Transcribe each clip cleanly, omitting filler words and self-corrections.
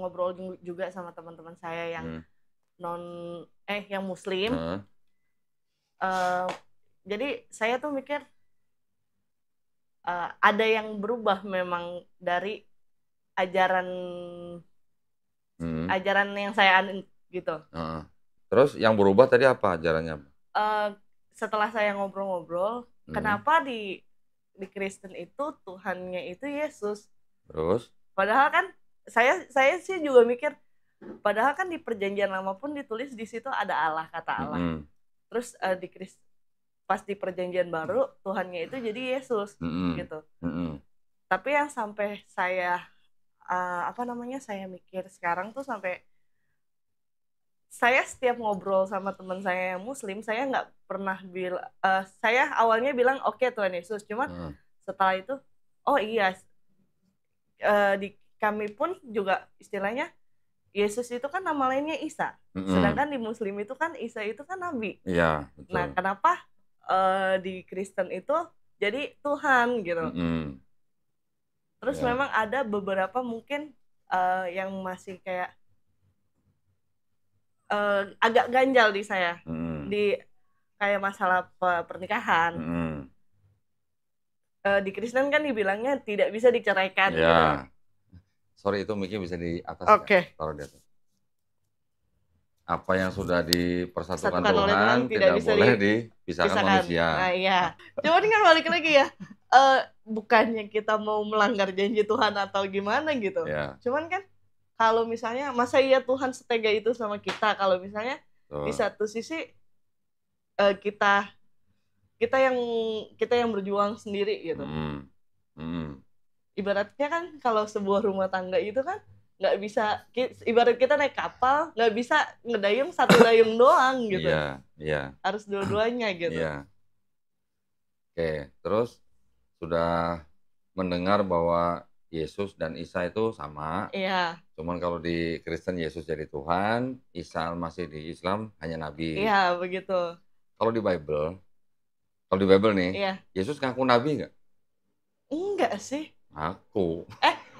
ngobrol juga sama teman-teman saya yang yang muslim. Jadi saya tuh mikir ada yang berubah memang dari ajaran yang saya anut gitu. Terus yang berubah tadi apa ajarannya? Setelah saya ngobrol-ngobrol, kenapa di Kristen itu Tuhannya itu Yesus? Terus? Padahal kan saya sih juga mikir, padahal kan di Perjanjian Lama pun ditulis di situ ada Allah, kata Allah. Terus pas di Perjanjian Baru Tuhannya itu jadi Yesus gitu. Tapi yang sampai saya saya mikir sekarang tuh sampai saya setiap ngobrol sama teman saya yang muslim, saya nggak pernah saya awalnya bilang oke, Tuhan Yesus, cuman setelah itu oh iya, di kami pun juga istilahnya Yesus itu kan nama lainnya Isa, sedangkan di muslim itu kan Isa itu kan nabi. Iya, betul. Nah, kenapa di Kristen itu jadi Tuhan gitu? Terus memang ada beberapa mungkin yang masih kayak agak ganjal di saya, di kayak masalah pernikahan. Di Kristen kan dibilangnya tidak bisa diceraikan. Ya. Gitu. Sorry, itu mic-nya bisa di atas. Oke. Taruh di atas. Apa yang sudah dipersatukan Tuhan tidak boleh dipisahkan manusia. Nah iya. Cuman kan balik lagi ya, bukannya kita mau melanggar janji Tuhan atau gimana gitu. Ya. Cuman kan kalau misalnya masa iya Tuhan setega itu sama kita, kalau misalnya di satu sisi kita yang berjuang sendiri gitu. Ibaratnya kan kalau sebuah rumah tangga itu kan nggak bisa, ibarat kita naik kapal nggak bisa ngedayung satu dayung doang gitu. Iya. Harus dua-duanya gitu. Iya. Oke, terus sudah mendengar bahwa Yesus dan Isa itu sama. Iya. Cuman kalau di Kristen Yesus jadi Tuhan, Isa masih di Islam hanya nabi. Iya, begitu. Kalau di Bible nih, iya. Yesus ngaku nabi nggak? Enggak sih. Ngaku.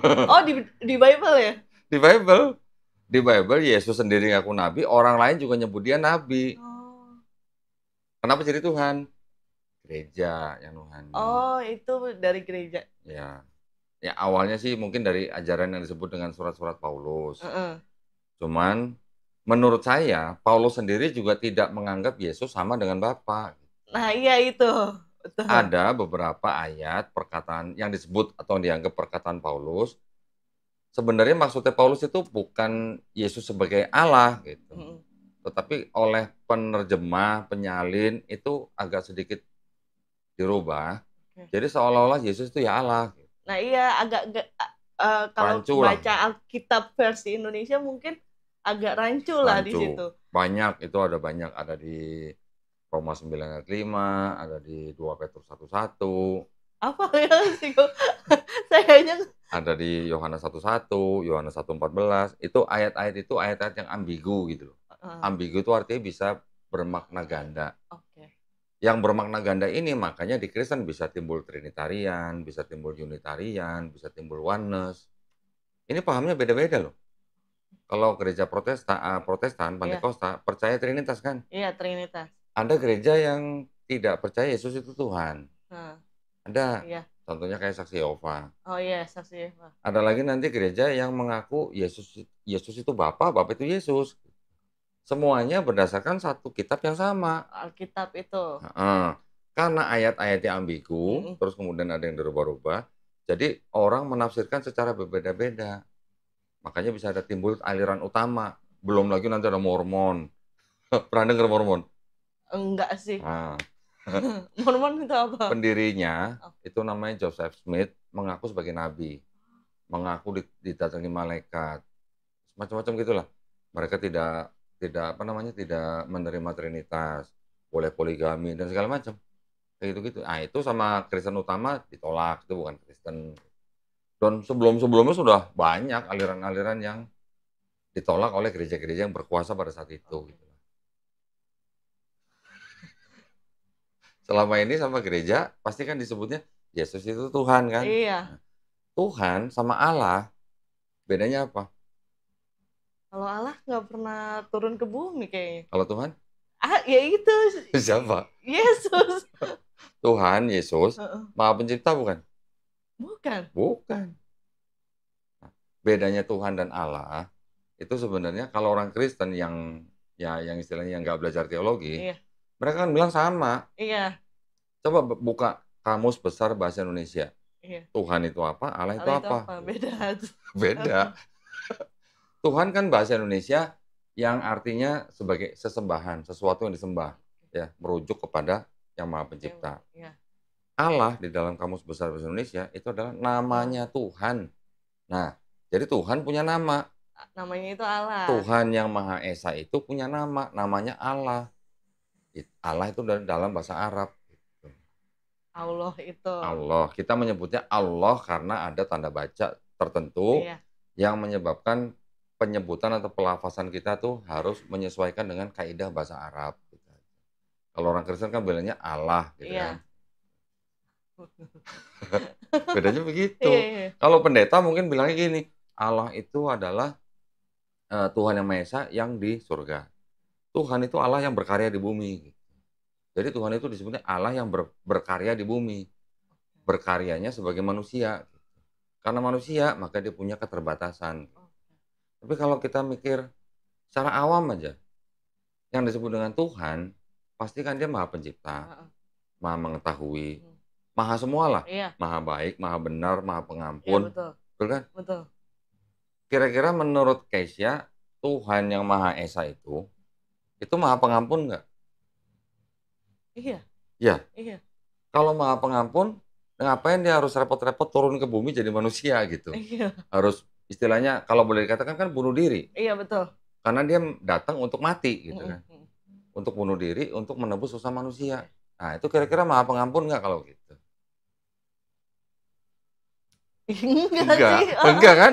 Oh, di Bible ya? Di Bible Yesus sendiri ngaku nabi, orang lain juga nyebut dia nabi. Kenapa jadi Tuhan? Gereja yang Tuhan. Oh, itu dari gereja. Ya awalnya sih mungkin dari ajaran yang disebut dengan surat-surat Paulus. Cuman menurut saya Paulus sendiri juga tidak menganggap Yesus sama dengan Bapa. Nah iya itu. Betul. Ada beberapa ayat perkataan yang disebut atau dianggap perkataan Paulus. Sebenarnya maksudnya Paulus itu bukan Yesus sebagai Allah gitu. Tetapi oleh penerjemah, penyalin itu agak sedikit dirubah. Jadi seolah-olah Yesus itu ya Allah. Nah iya, agak kalau baca Alkitab versi Indonesia mungkin agak rancu lah di situ. Banyak, itu ada banyak. Ada di Roma 9 ayat 5, ada di 2 Petrus 1:1. Apa ya sih kok? Sayanya ada di Yohanes 1:1, Yohanes 1:14. Itu ayat-ayat yang ambigu gitu loh. Ambigu itu artinya bisa bermakna ganda. Yang bermakna ganda ini makanya di Kristen bisa timbul Trinitarian, bisa timbul Unitarian, bisa timbul Oneness. Ini pahamnya beda-beda loh. Kalau gereja Protestan, Pantekosta, percaya Trinitas kan? Iya, Trinitas. Ada gereja yang tidak percaya Yesus itu Tuhan. Ada. Iya. Contohnya kayak Saksi Yehova. Oh iya, Saksi Yehova. Ada lagi nanti gereja yang mengaku Yesus itu Bapa itu Yesus. Semuanya berdasarkan satu kitab yang sama. Alkitab itu. Karena ayat-ayatnya ambigu, terus kemudian ada yang dirubah-rubah, jadi orang menafsirkan secara berbeda-beda. Makanya bisa ada timbul aliran utama. Belum lagi nanti ada Mormon. Pernah dengar Mormon? Enggak sih. Mormon itu apa? Pendirinya itu namanya Joseph Smith, mengaku sebagai nabi, mengaku didatangi malaikat, macam-macam gitulah. Mereka tidak menerima Trinitas, boleh poligami dan segala macam, kayak gitu-gitu. Nah itu sama Kristen utama ditolak, itu bukan Kristen. Dan sebelumnya sudah banyak aliran-aliran yang ditolak oleh gereja-gereja yang berkuasa pada saat itu. Gitu. Selama ini sama gereja pasti kan disebutnya Yesus itu Tuhan kan? Iya. Tuhan sama Allah bedanya apa? Kalau Allah nggak pernah turun ke bumi kayaknya. Kalau Tuhan? Ya itu. Siapa? Yesus. Tuhan Yesus Maha Pencipta bukan? Bukan. Bukan. Nah, bedanya Tuhan dan Allah itu sebenarnya kalau orang Kristen yang yang istilahnya yang nggak belajar teologi, Iya. mereka kan bilang sama. Iya. Coba buka Kamus Besar Bahasa Indonesia. Iya. Tuhan itu apa? Allah itu apa? Beda. Beda. Tuhan kan bahasa Indonesia yang artinya sebagai sesembahan, sesuatu yang disembah, ya, merujuk kepada yang Maha Pencipta. Iya. Allah di dalam Kamus Besar Bahasa Indonesia itu adalah namanya Tuhan. Nah, jadi Tuhan punya nama. Namanya itu Allah. Tuhan yang Maha Esa itu punya nama, namanya Allah. Allah itu dalam bahasa Arab. Allah itu. Allah. Kita menyebutnya Allah karena ada tanda baca tertentu yang menyebabkan penyebutan atau pelafasan kita tuh harus menyesuaikan dengan kaidah bahasa Arab. Kalau orang Kristen kan bilangnya Allah, gitu kan. Bedanya begitu. Kalau pendeta mungkin bilangnya gini, Allah itu adalah Tuhan yang Maha Esa yang di surga. Tuhan itu Allah yang berkarya di bumi. Jadi Tuhan itu disebutnya Allah yang berkarya di bumi. Berkaryanya sebagai manusia. Karena manusia, maka dia punya keterbatasan. Tapi kalau kita mikir secara awam aja, yang disebut dengan Tuhan, pasti kan dia Maha Pencipta, Maha Mengetahui, Maha semualah. Maha baik, Maha benar, Maha Pengampun. Betul. Betul kan? Betul. Kira-kira menurut Keisha, Tuhan yang Maha Esa itu Maha Pengampun nggak? Iya. Iya. Kalau Maha Pengampun, ngapain dia harus repot-repot turun ke bumi jadi manusia gitu? Iya. Harus istilahnya kalau boleh dikatakan kan bunuh diri. Iya, betul. Karena dia datang untuk mati gitu kan. Untuk bunuh diri, untuk menebus dosa manusia. Nah, itu kira-kira Maha Pengampun nggak kalau gitu? Enggak kan?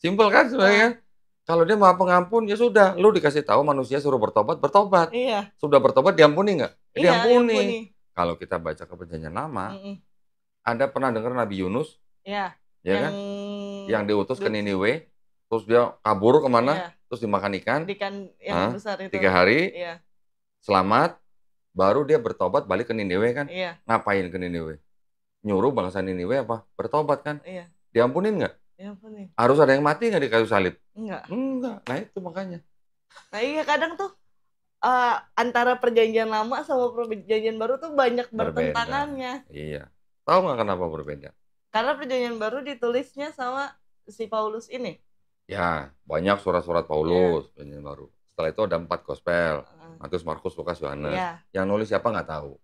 Simpel kan sebenarnya. Kalau dia Maha Pengampun, ya sudah, lu dikasih tahu manusia suruh bertobat, bertobat. Iya. Sudah bertobat diampuni nggak? Iya, diampuni. Kalau kita baca ke Perjanjian Lama, ada pernah dengar Nabi Yunus? Iya. Ya kan? Yang diutus ke Niniwe, terus dia kabur kemana? Terus dimakan ikan. Ikan yang besar itu. 3 hari. Iya. Selamat. Baru dia bertobat balik ke Niniwe kan? Iya. Ngapain ke Niniwe? Nyuruh bangsa Niniwe apa? Bertobat kan? Iya. Diampunin nggak? Diampunin. Harus ada yang mati nggak di kayu salib? Enggak. Nah itu makanya. Nah iya kadang tuh antara perjanjian lama sama perjanjian baru tuh banyak bertentangannya. Iya. Tahu nggak kenapa berbeda? Karena perjanjian baru ditulisnya sama si Paulus ini. Ya, banyak surat-surat Paulus perjanjian baru. Setelah itu ada 4 gospel. Matius, Markus, Lukas, Yohanes. Yang nulis siapa nggak tahu.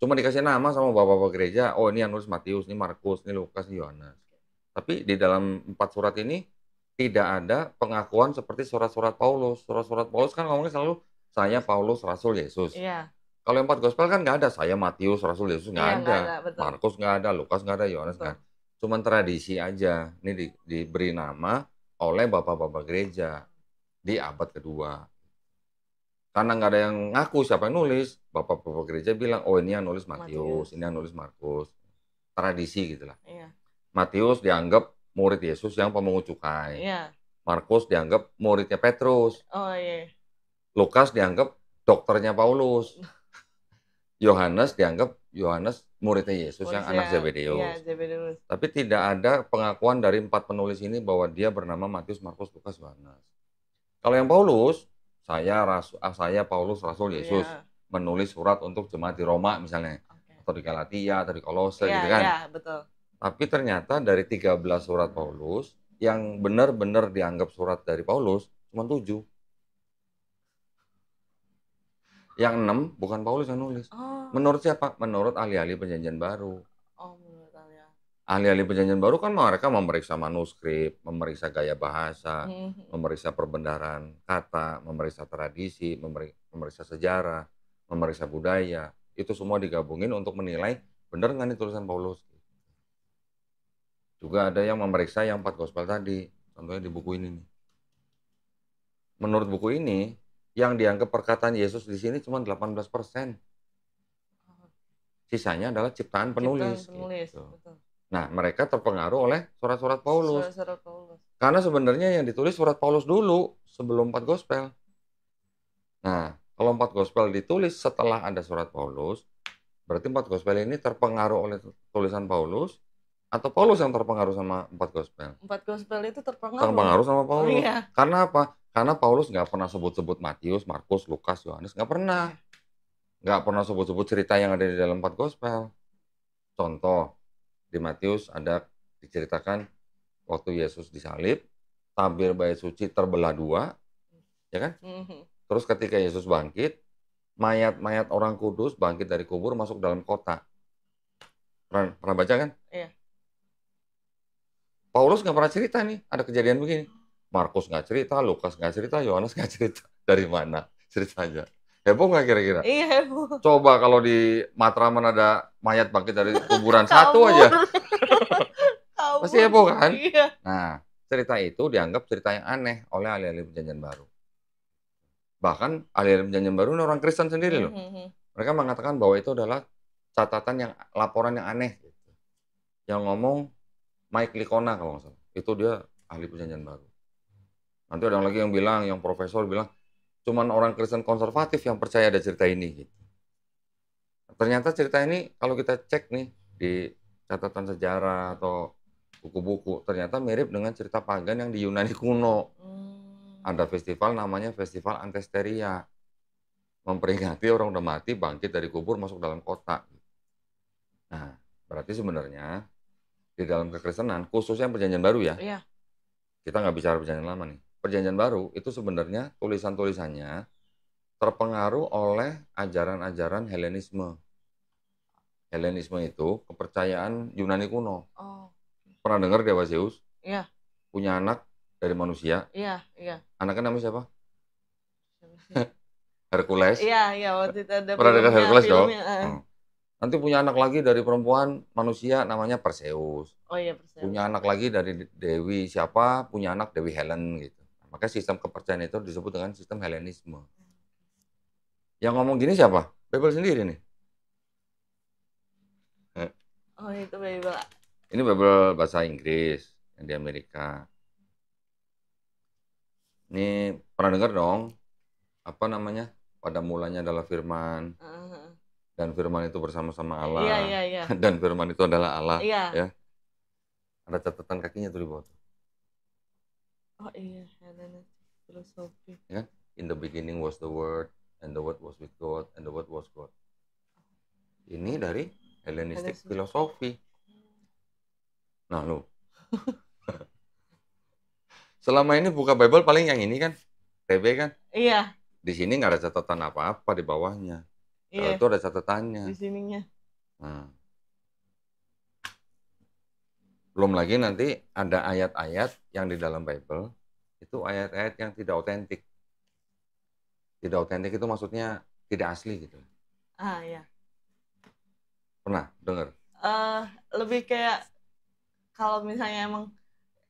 Cuma dikasih nama sama bapak-bapak gereja. Oh ini yang nulis Matius, ini Markus, ini Lukas, ini Yohanes. Tapi di dalam 4 surat ini tidak ada pengakuan seperti surat-surat Paulus. Surat-surat Paulus kan ngomongnya selalu saya Paulus Rasul Yesus. Iya. Kalau yang 4 gospel kan nggak ada saya Matius Rasul Yesus, nggak ada. Markus nggak ada, Lukas nggak ada, Yohanes nggak ada. Cuman tradisi aja. Ini diberi nama oleh bapak-bapak gereja di abad kedua. Karena nggak ada yang ngaku siapa yang nulis, bapak-bapak gereja bilang, oh ini yang nulis Matius, ini yang nulis Markus. Tradisi gitulah. Iya. Matius dianggap murid Yesus yang pemungut cukai. Iya. Markus dianggap muridnya Petrus. Oh iya. Lukas dianggap dokternya Paulus. Yohanes dianggap muridnya Yesus yang anak Zebedeus. Iya, Zebedeus. Tapi tidak ada pengakuan dari 4 penulis ini bahwa dia bernama Matius, Markus, Lukas, Yohanes. Kalau yang Paulus, saya Paulus Rasul Yesus menulis surat untuk jemaat di Roma misalnya, atau di Galatia, atau di Kolose gitu kan. Iya, betul. Tapi ternyata dari 13 surat Paulus, yang benar-benar dianggap surat dari Paulus, cuma 7. Yang 6 bukan Paulus yang nulis. Menurut siapa? Menurut ahli-ahli perjanjian baru. Menurut ahli-ahli perjanjian baru kan mereka memeriksa manuskrip, memeriksa gaya bahasa, memeriksa perbendaharaan kata, memeriksa tradisi, memeriksa sejarah, memeriksa budaya. Itu semua digabungin untuk menilai benar nggak nih tulisan Paulus. Juga ada yang memeriksa yang 4 gospel tadi, contohnya di buku ini nih. Menurut buku ini, yang dianggap perkataan Yesus di sini cuma 18%. Sisanya adalah ciptaan penulis. Gitu. Nah, mereka terpengaruh oleh surat-surat Paulus. Surat-surat Paulus. Karena sebenarnya yang ditulis surat Paulus dulu sebelum 4 gospel. Nah, kalau 4 gospel ditulis setelah ada surat Paulus, berarti 4 gospel ini terpengaruh oleh tulisan Paulus atau Paulus yang terpengaruh sama 4 gospel? 4 gospel itu terpengaruh. Terpengaruh sama Paulus. Iya. Karena apa? Karena Paulus nggak pernah sebut-sebut Matius, Markus, Lukas, Yohanes. Nggak pernah. Nggak pernah sebut-sebut cerita yang ada di dalam 4 gospel. Contoh, di Matius ada diceritakan waktu Yesus disalib, tabir bait suci terbelah dua, ya kan? Terus ketika Yesus bangkit, mayat-mayat orang kudus bangkit dari kubur masuk dalam kota. Pernah baca kan? Iya. Paulus nggak pernah cerita nih, ada kejadian begini. Markus nggak cerita, Lukas nggak cerita, Yohanes nggak cerita. Dari mana ceritanya? Heboh nggak kira-kira? Iya, heboh. Coba kalau di Matraman ada mayat bangkit dari kuburan satu aja. Pasti heboh kan? Iya. Nah, cerita itu dianggap cerita yang aneh oleh ahli-ahli perjanjian baru. Bahkan ahli-ahli perjanjian baru ini orang Kristen sendiri loh. Mereka mengatakan bahwa itu adalah catatan yang laporan yang aneh. Yang ngomong Mike Licona kalau nggak salah. Itu dia ahli perjanjian baru. Nanti ada lagi yang bilang, yang profesor bilang, cuman orang Kristen konservatif yang percaya ada cerita ini. Gitu. Ternyata cerita ini kalau kita cek nih di catatan sejarah atau buku-buku, ternyata mirip dengan cerita pagan yang di Yunani kuno. Ada festival namanya Festival Antesteria. Memperingati orang udah mati bangkit dari kubur masuk dalam kota. Nah, berarti sebenarnya di dalam kekristenan, khususnya perjanjian baru ya, iya. Kita nggak bicara perjanjian lama nih. Perjanjian baru itu sebenarnya tulisan-tulisannya terpengaruh oleh ajaran-ajaran Helenisme. Helenisme itu kepercayaan Yunani kuno. Pernah dengar dewa Zeus? Iya. Punya anak dari manusia. Iya, iya. Anaknya namanya siapa? Hercules. Iya, iya. Waktu itu ada pernah dengar Hercules dong? Nanti punya anak lagi dari perempuan manusia namanya Perseus. Oh iya, Perseus. Punya anak lagi dari dewi siapa? Punya anak Dewi Helen gitu. Maka sistem kepercayaan itu disebut dengan sistem Helenisme. Yang ngomong gini siapa? Bible sendiri nih. Oh itu Bible. Ini Bible bahasa Inggris yang di Amerika. Ini pernah dengar dong? Apa namanya? Pada mulanya adalah firman. Dan firman itu bersama-sama Allah. Iya, iya. Dan firman itu adalah Allah. Iya. Ya. Ada catatan kakinya tuh di bawah. Oh iya, filosofi. Ya, in the beginning was the word, and the word was with God, and the word was God. Ini dari Hellenistic filosofi. Nah, lu. Selama ini buka Bible paling yang ini kan, TB kan? Iya. Di sini nggak ada catatan apa-apa di bawahnya. Iya. Itu ada catatannya. Di sininya. Nah. Belum lagi nanti ada ayat-ayat yang di dalam Bible, itu ayat-ayat yang tidak otentik. Tidak otentik itu maksudnya tidak asli gitu. Iya. Pernah dengar? Lebih kayak, kalau misalnya emang,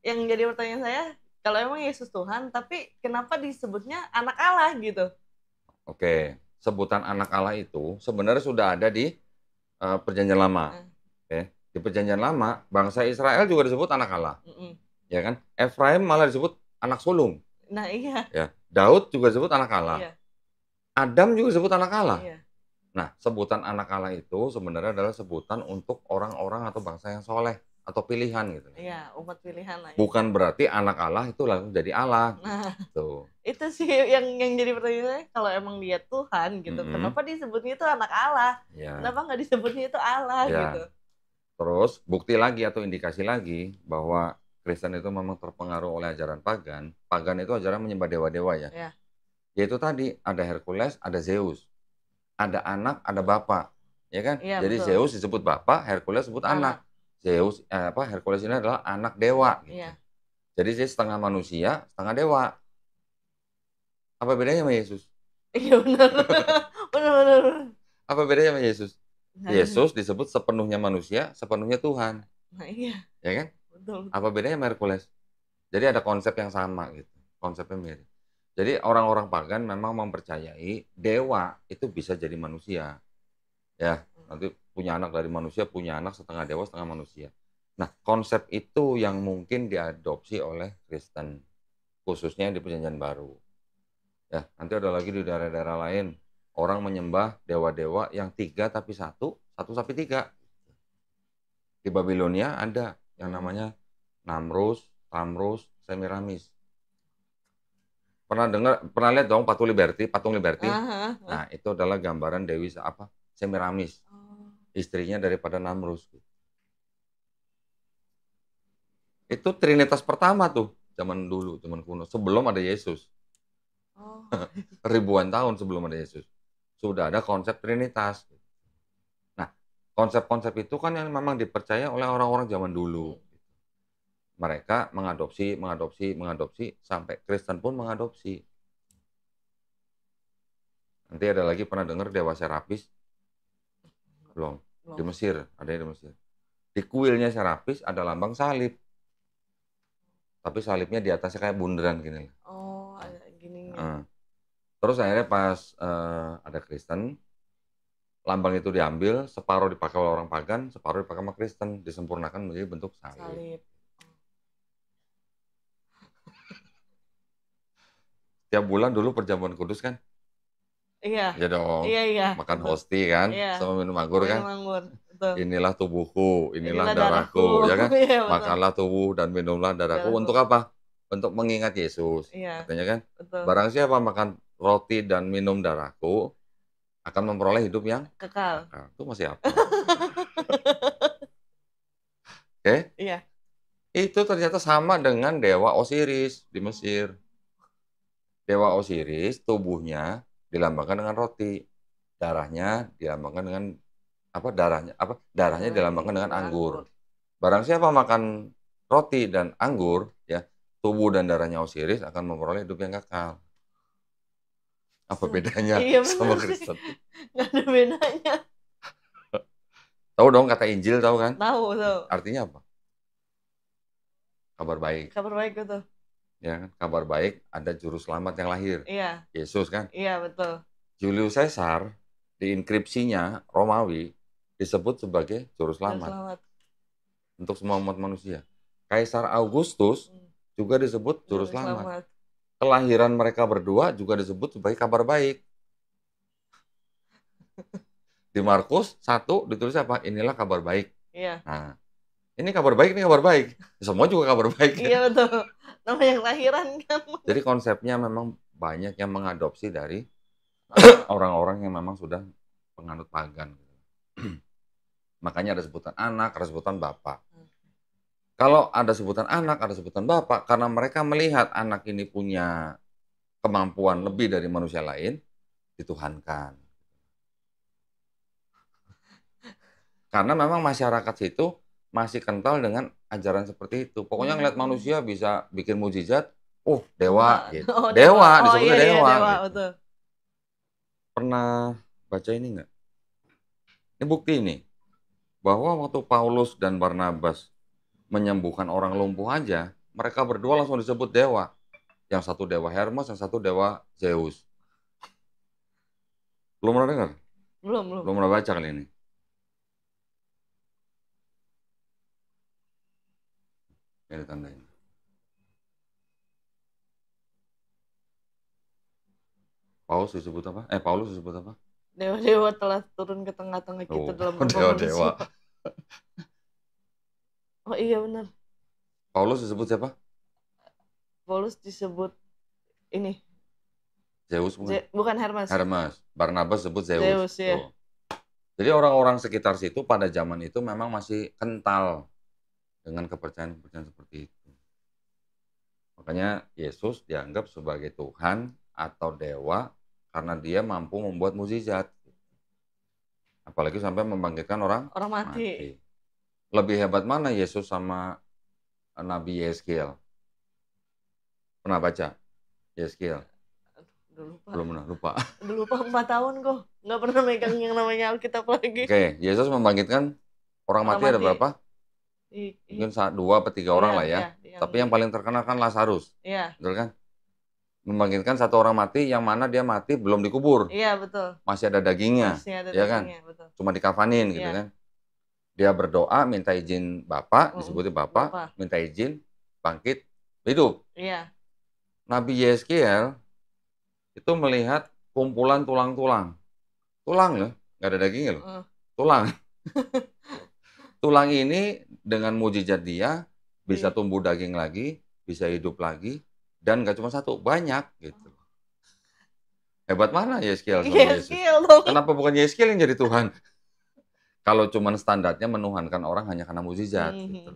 yang jadi pertanyaan saya, kalau emang Yesus Tuhan, tapi kenapa disebutnya anak Allah gitu? Oke, sebutan anak Allah itu sebenarnya sudah ada di Perjanjian Lama. Oke. Di Perjanjian Lama, bangsa Israel juga disebut anak Allah. Ya kan? Efraim malah disebut anak sulung. Nah, iya. Ya. Daud juga disebut anak Allah. Iya. Adam juga disebut anak Allah. Iya. Nah, sebutan anak Allah itu sebenarnya adalah sebutan untuk orang-orang atau bangsa yang soleh atau pilihan gitu. Iya, umat pilihan lah. Ya. Bukan berarti anak Allah itu langsung jadi Allah. Nah, tuh. Itu sih yang jadi pertanyaan saya, kalau emang dia Tuhan gitu, kenapa disebutnya itu anak Allah? Ya. Kenapa nggak disebutnya itu Allah gitu? Terus bukti lagi atau indikasi lagi bahwa Kristen itu memang terpengaruh oleh ajaran pagan. Pagan itu ajaran menyembah dewa-dewa ya. Yaitu tadi ada Hercules, ada Zeus. Ada anak, ada bapak. Ya kan? Ya, jadi betul. Zeus disebut bapak, Hercules disebut anak. Zeus Hercules ini adalah anak dewa gitu. Ya. Jadi dia setengah manusia, setengah dewa. Apa bedanya sama Yesus? Iya benar. Benar. Apa bedanya sama Yesus? Yesus disebut sepenuhnya manusia, sepenuhnya Tuhan. Nah, iya. Ya kan? Betul. Apa bedanya sama Hercules? Jadi ada konsep yang sama gitu. Konsepnya mirip. Jadi orang-orang pagan memang mempercayai dewa itu bisa jadi manusia. Ya, nanti punya anak dari manusia, punya anak setengah dewa, setengah manusia. Nah, konsep itu yang mungkin diadopsi oleh Kristen, khususnya di Perjanjian Baru. Ya, nanti ada lagi di daerah-daerah lain, orang menyembah dewa-dewa yang 3 tapi 1, 1 tapi 3. Di Babilonia ada yang namanya Namrus, Tamrus, Semiramis. Pernah lihat dong patung Liberty? Nah, itu adalah gambaran Dewi Semiramis, istrinya daripada Namrus. Itu Trinitas pertama tuh, zaman dulu, zaman kuno, sebelum ada Yesus. Ribuan tahun sebelum ada Yesus. Sudah ada konsep Trinitas. Nah, konsep-konsep itu kan yang memang dipercaya oleh orang-orang zaman dulu. Mereka mengadopsi, sampai Kristen pun mengadopsi. Nanti ada lagi, pernah dengar Dewa Serapis? Belum. Di Mesir, ada di Mesir. Di kuilnya Serapis ada lambang salib. Tapi salibnya di atasnya kayak bundaran gini. Oh, ada gini. Terus akhirnya pas ada Kristen, lambang itu diambil, separuh dipakai oleh orang pagan, separuh dipakai sama Kristen, disempurnakan menjadi bentuk salib. Tiap bulan dulu perjamuan kudus kan? Iya. Ya dong. Iya. Makan hosti kan, sama minum anggur kan? Inilah tubuhku, inilah darahku, ya kan? Iya, makanlah tubuh dan minumlah darahku. Untuk apa? Untuk mengingat Yesus. Iya, katanya kan? Betul. Barang siapa makan roti dan minum darahku akan memperoleh hidup yang kekal. Itu masih apa? Oke? Iya. Itu ternyata sama dengan Dewa Osiris di Mesir. Dewa Osiris, tubuhnya dilambangkan dengan roti, darahnya dilambangkan dengan darahnya dilambangkan dengan anggur. Barang siapa makan roti dan anggur, ya, tubuh dan darahnya Osiris akan memperoleh hidup yang kekal. Apa bedanya sama Kristen? Nggak ada bedanya. Tahu dong kata Injil, tahu kan? Tahu. Artinya apa? Kabar baik. Kabar baik, betul. Ya kan? Kabar baik, ada juru selamat yang lahir. Iya. Yesus kan? Iya, betul. Julius Caesar di inskripsinya Romawi disebut sebagai juru selamat. Untuk semua umat manusia. Kaisar Augustus juga disebut juru selamat. Kelahiran mereka berdua juga disebut sebagai kabar baik. Di Markus 1 ditulis apa? Inilah kabar baik. Iya. Nah, ini kabar baik, ini kabar baik. Semua juga kabar baik. Iya, betul. Nama yang lahiran kan. Jadi konsepnya memang banyak yang mengadopsi dari orang-orang yang memang sudah penganut pagan. Makanya ada sebutan anak, ada sebutan bapak. Kalau ada sebutan anak, ada sebutan bapak, karena mereka melihat anak ini punya kemampuan lebih dari manusia lain, dituhankan. Karena memang masyarakat situ masih kental dengan ajaran seperti itu. Pokoknya ngeliat manusia bisa bikin mukjizat, dewa gitu. Dewa, disebutnya dewa. Gitu. Betul. Pernah baca ini nggak? Ini bukti ini, bahwa waktu Paulus dan Barnabas menyembuhkan orang lumpuh aja, mereka berdua langsung disebut dewa. Yang satu dewa Hermes, yang satu dewa Zeus. Belum pernah dengar? Belum pernah baca kali ini. Ini tandain. Paulus disebut apa? Dewa-dewa telah turun ke tengah-tengah kita dalam dewa-dewa. Oh iya, benar. Paulus disebut siapa? Paulus disebut ini. Zeus bukan Hermes. Barnabas disebut Zeus. Zeus ya. Jadi orang-orang sekitar situ pada zaman itu memang masih kental dengan kepercayaan-kepercayaan seperti itu. Makanya Yesus dianggap sebagai Tuhan atau dewa karena dia mampu membuat mukjizat. Apalagi sampai membangkitkan orang mati. Lebih hebat mana Yesus sama Nabi Yeskiel? Pernah baca Yeskiel? Belum pernah, lupa. Udah lupa 4 tahun kok. Nggak pernah megang yang namanya Alkitab lagi. Oke, Yesus membangkitkan orang mati ada berapa? Mungkin 2 atau 3 orang lah ya. Tapi yang paling terkenal kan Lazarus. Iya. Betul kan? Membangkitkan 1 orang mati yang mana dia mati belum dikubur. Iya, betul. Masih ada dagingnya. Masih ada ya dagingnya, kan? Betul. Cuma dikafanin gitu kan. Dia berdoa, minta izin Bapak, disebutnya Bapak, minta izin, bangkit, hidup. Iya. Nabi Yeskiel itu melihat kumpulan tulang-tulang. Tulang loh, nggak ada dagingnya loh. Tulang. Tulang ini dengan mujizat dia bisa tumbuh daging lagi, bisa hidup lagi, dan nggak cuma satu, banyak gitu. Hebat mana Yeskiel sama Yesus? Kenapa bukan Yeskiel yang jadi Tuhan? Kalau cuma standarnya menuhankan orang hanya karena mujizat. Gitu.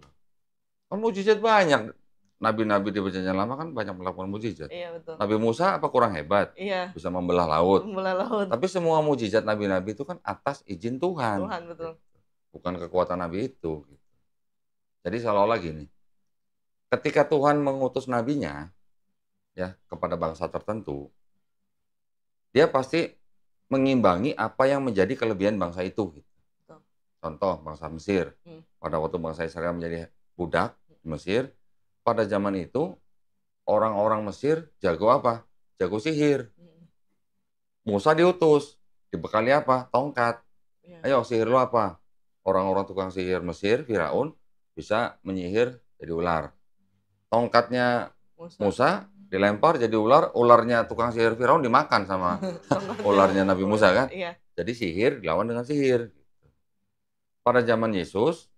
Kan mujizat banyak. Nabi-nabi di Perjanjian Lama kan banyak melakukan mujizat. Iya, betul. Nabi Musa apa kurang hebat? Iya. Bisa membelah laut. Membelah laut. Tapi semua mujizat nabi-nabi itu kan atas izin Tuhan. Tuhan, betul. Bukan kekuatan nabi itu. Jadi seolah-olah gini. Ketika Tuhan mengutus nabinya ya kepada bangsa tertentu, dia pasti mengimbangi apa yang menjadi kelebihan bangsa itu. Contoh bangsa Mesir. Pada waktu bangsa Israel menjadi budak di Mesir, pada zaman itu orang-orang Mesir jago apa? Jago sihir. Musa diutus, dibekali apa? Tongkat. Ayo sihir lu apa? Orang-orang tukang sihir Mesir, Firaun, bisa menyihir jadi ular. Tongkatnya Musa dilempar jadi ular, ularnya tukang sihir Firaun dimakan sama ularnya Nabi Musa kan? Jadi sihir dilawan dengan sihir. Pada zaman Yesus,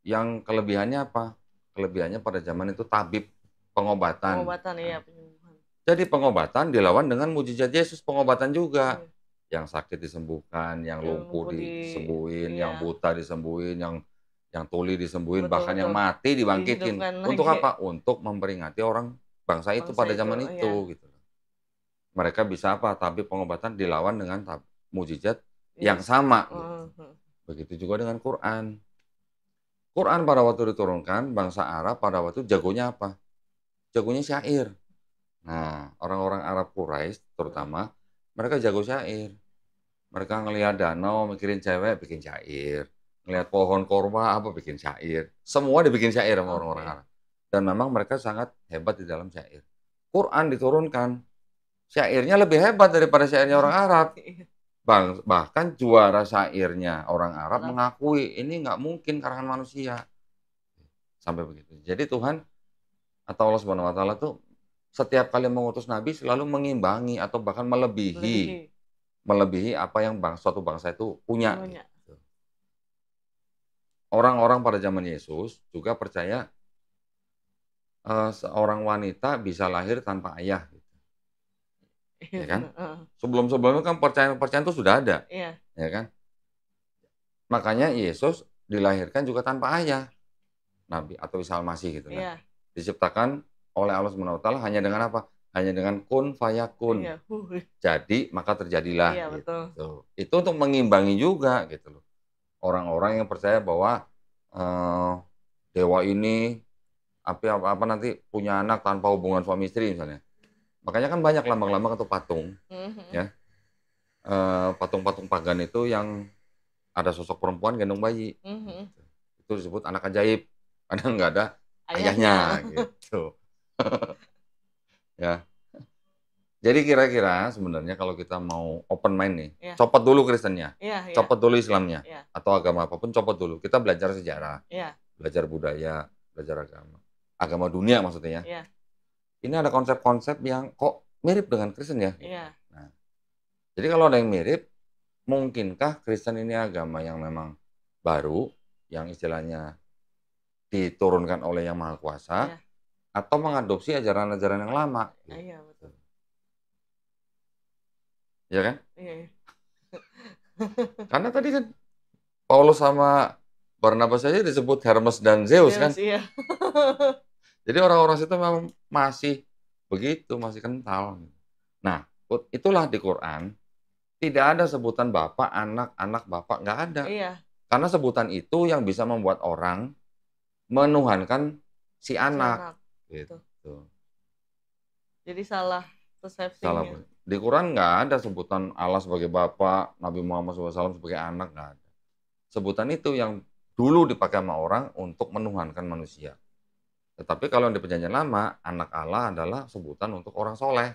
yang kelebihannya apa? Kelebihannya pada zaman itu tabib, pengobatan. Pengobatan, iya, penyembuhan. Jadi pengobatan dilawan dengan mujizat Yesus, pengobatan juga. Yang sakit disembuhkan, yang lumpuh disembuhin, yang buta disembuhin, yang tuli disembuhin, bahkan yang mati dibangkitin. Untuk apa? Untuk memperingati orang bangsa itu pada zaman itu. Gitu. Mereka bisa apa? Tabib pengobatan dilawan dengan mujizat yang sama. Gitu. Begitu juga dengan Quran. Quran pada waktu diturunkan, bangsa Arab pada waktu jagonya apa? Jagonya syair. Nah, orang-orang Arab Quraisy terutama, mereka jago syair. Mereka ngelihat danau, mikirin cewek, bikin syair. Ngelihat pohon korma, apa, bikin syair. Semua dibikin syair sama orang-orang Arab. Dan memang mereka sangat hebat di dalam syair. Quran diturunkan, syairnya lebih hebat daripada syairnya orang Arab. Bahkan juara syairnya orang Arab mengakui ini nggak mungkin karangan manusia. Sampai begitu. Jadi Tuhan atau Allah Subhanahu wa taala tuh setiap kali mengutus nabi selalu mengimbangi atau bahkan melebihi apa yang suatu bangsa itu punya. Orang-orang pada zaman Yesus juga percaya seorang wanita bisa lahir tanpa ayah. Ya kan? Sebelum-sebelumnya kan percayaan itu sudah ada. Ya kan? Makanya Yesus dilahirkan juga tanpa ayah. Nabi atau Isa Al-Masih gitu kan. Diciptakan oleh Allah Subhanahu wa taala hanya dengan apa? Hanya dengan kun fayakun. Jadi maka terjadilah gitu. Itu untuk mengimbangi juga gitu loh. Orang-orang yang percaya bahwa dewa ini apa nanti punya anak tanpa hubungan suami istri misalnya. Makanya kan banyak lambang-lambang atau patung, ya, patung-patung pagan itu yang ada sosok perempuan gendong bayi, itu disebut anak ajaib, karena nggak ada ayahnya, gitu. Ya, jadi kira-kira sebenarnya kalau kita mau open mind nih, copot dulu Kristennya, copot dulu Islamnya, atau agama apapun copot dulu. Kita belajar sejarah, belajar budaya, belajar agama dunia maksudnya ya. Ini ada konsep-konsep yang kok mirip dengan Kristen ya? Nah, jadi kalau ada yang mirip, mungkinkah Kristen ini agama yang memang baru, yang istilahnya diturunkan oleh Yang Maha Kuasa, atau mengadopsi ajaran-ajaran yang lama? Iya, betul. Ya kan? Karena tadi kan Paulus sama Barnabas saja disebut Hermes dan Zeus kan? Iya. Jadi orang-orang situ memang masih begitu, masih kental. Nah, itulah di Quran tidak ada sebutan bapak, anak bapak, nggak ada. Karena sebutan itu yang bisa membuat orang menuhankan si anak. Gitu. Jadi salah persepsinya. Salah. Di Quran nggak ada sebutan Allah sebagai bapak, Nabi Muhammad SAW sebagai anak, nggak ada. Sebutan itu yang dulu dipakai sama orang untuk menuhankan manusia. Tetapi kalau di Perjanjian Lama, anak Allah adalah sebutan untuk orang soleh.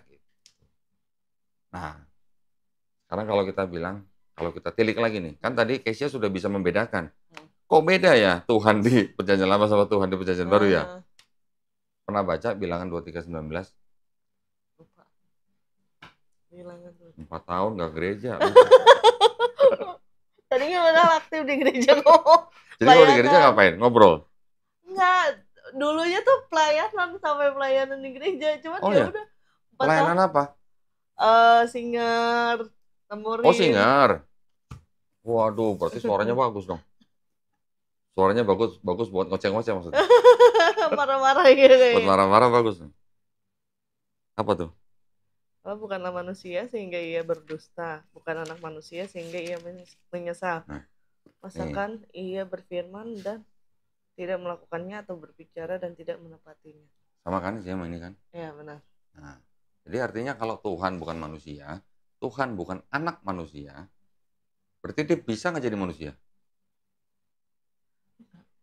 Nah, sekarang kalau kita bilang, kalau kita tilik lagi nih, kan tadi Kesia sudah bisa membedakan. Kok beda ya Tuhan di Perjanjian Lama sama Tuhan di Perjanjian Baru ya? Pernah baca Bilangan 23:19? Lupa. Bilangan 4 tahun gak gereja. Tadinya padahal aktif di gereja kok. Jadi kalau di gereja ngapain? Ngobrol? Enggak, dulunya tuh pelayanan sampai pelayanan di gereja. Cuman Oh ya ya? udah. Pelayanan apa? Singer, temurin. Oh, singer. Waduh, berarti suaranya bagus dong. Suaranya bagus buat ngoceh-ngoceh maksudnya. Marah-marah gitu kayaknya. Buat marah-marah bagus. Apa tuh? Bukanlah manusia sehingga ia berdusta, bukan anak manusia sehingga ia menyesal. Masakan ia berfirman dan tidak melakukannya atau berbicara dan tidak menepatinya. Sama kan sih sama ini kan? Iya benar. Nah, jadi artinya kalau Tuhan bukan manusia, Tuhan bukan anak manusia, berarti dia bisa nggak jadi manusia?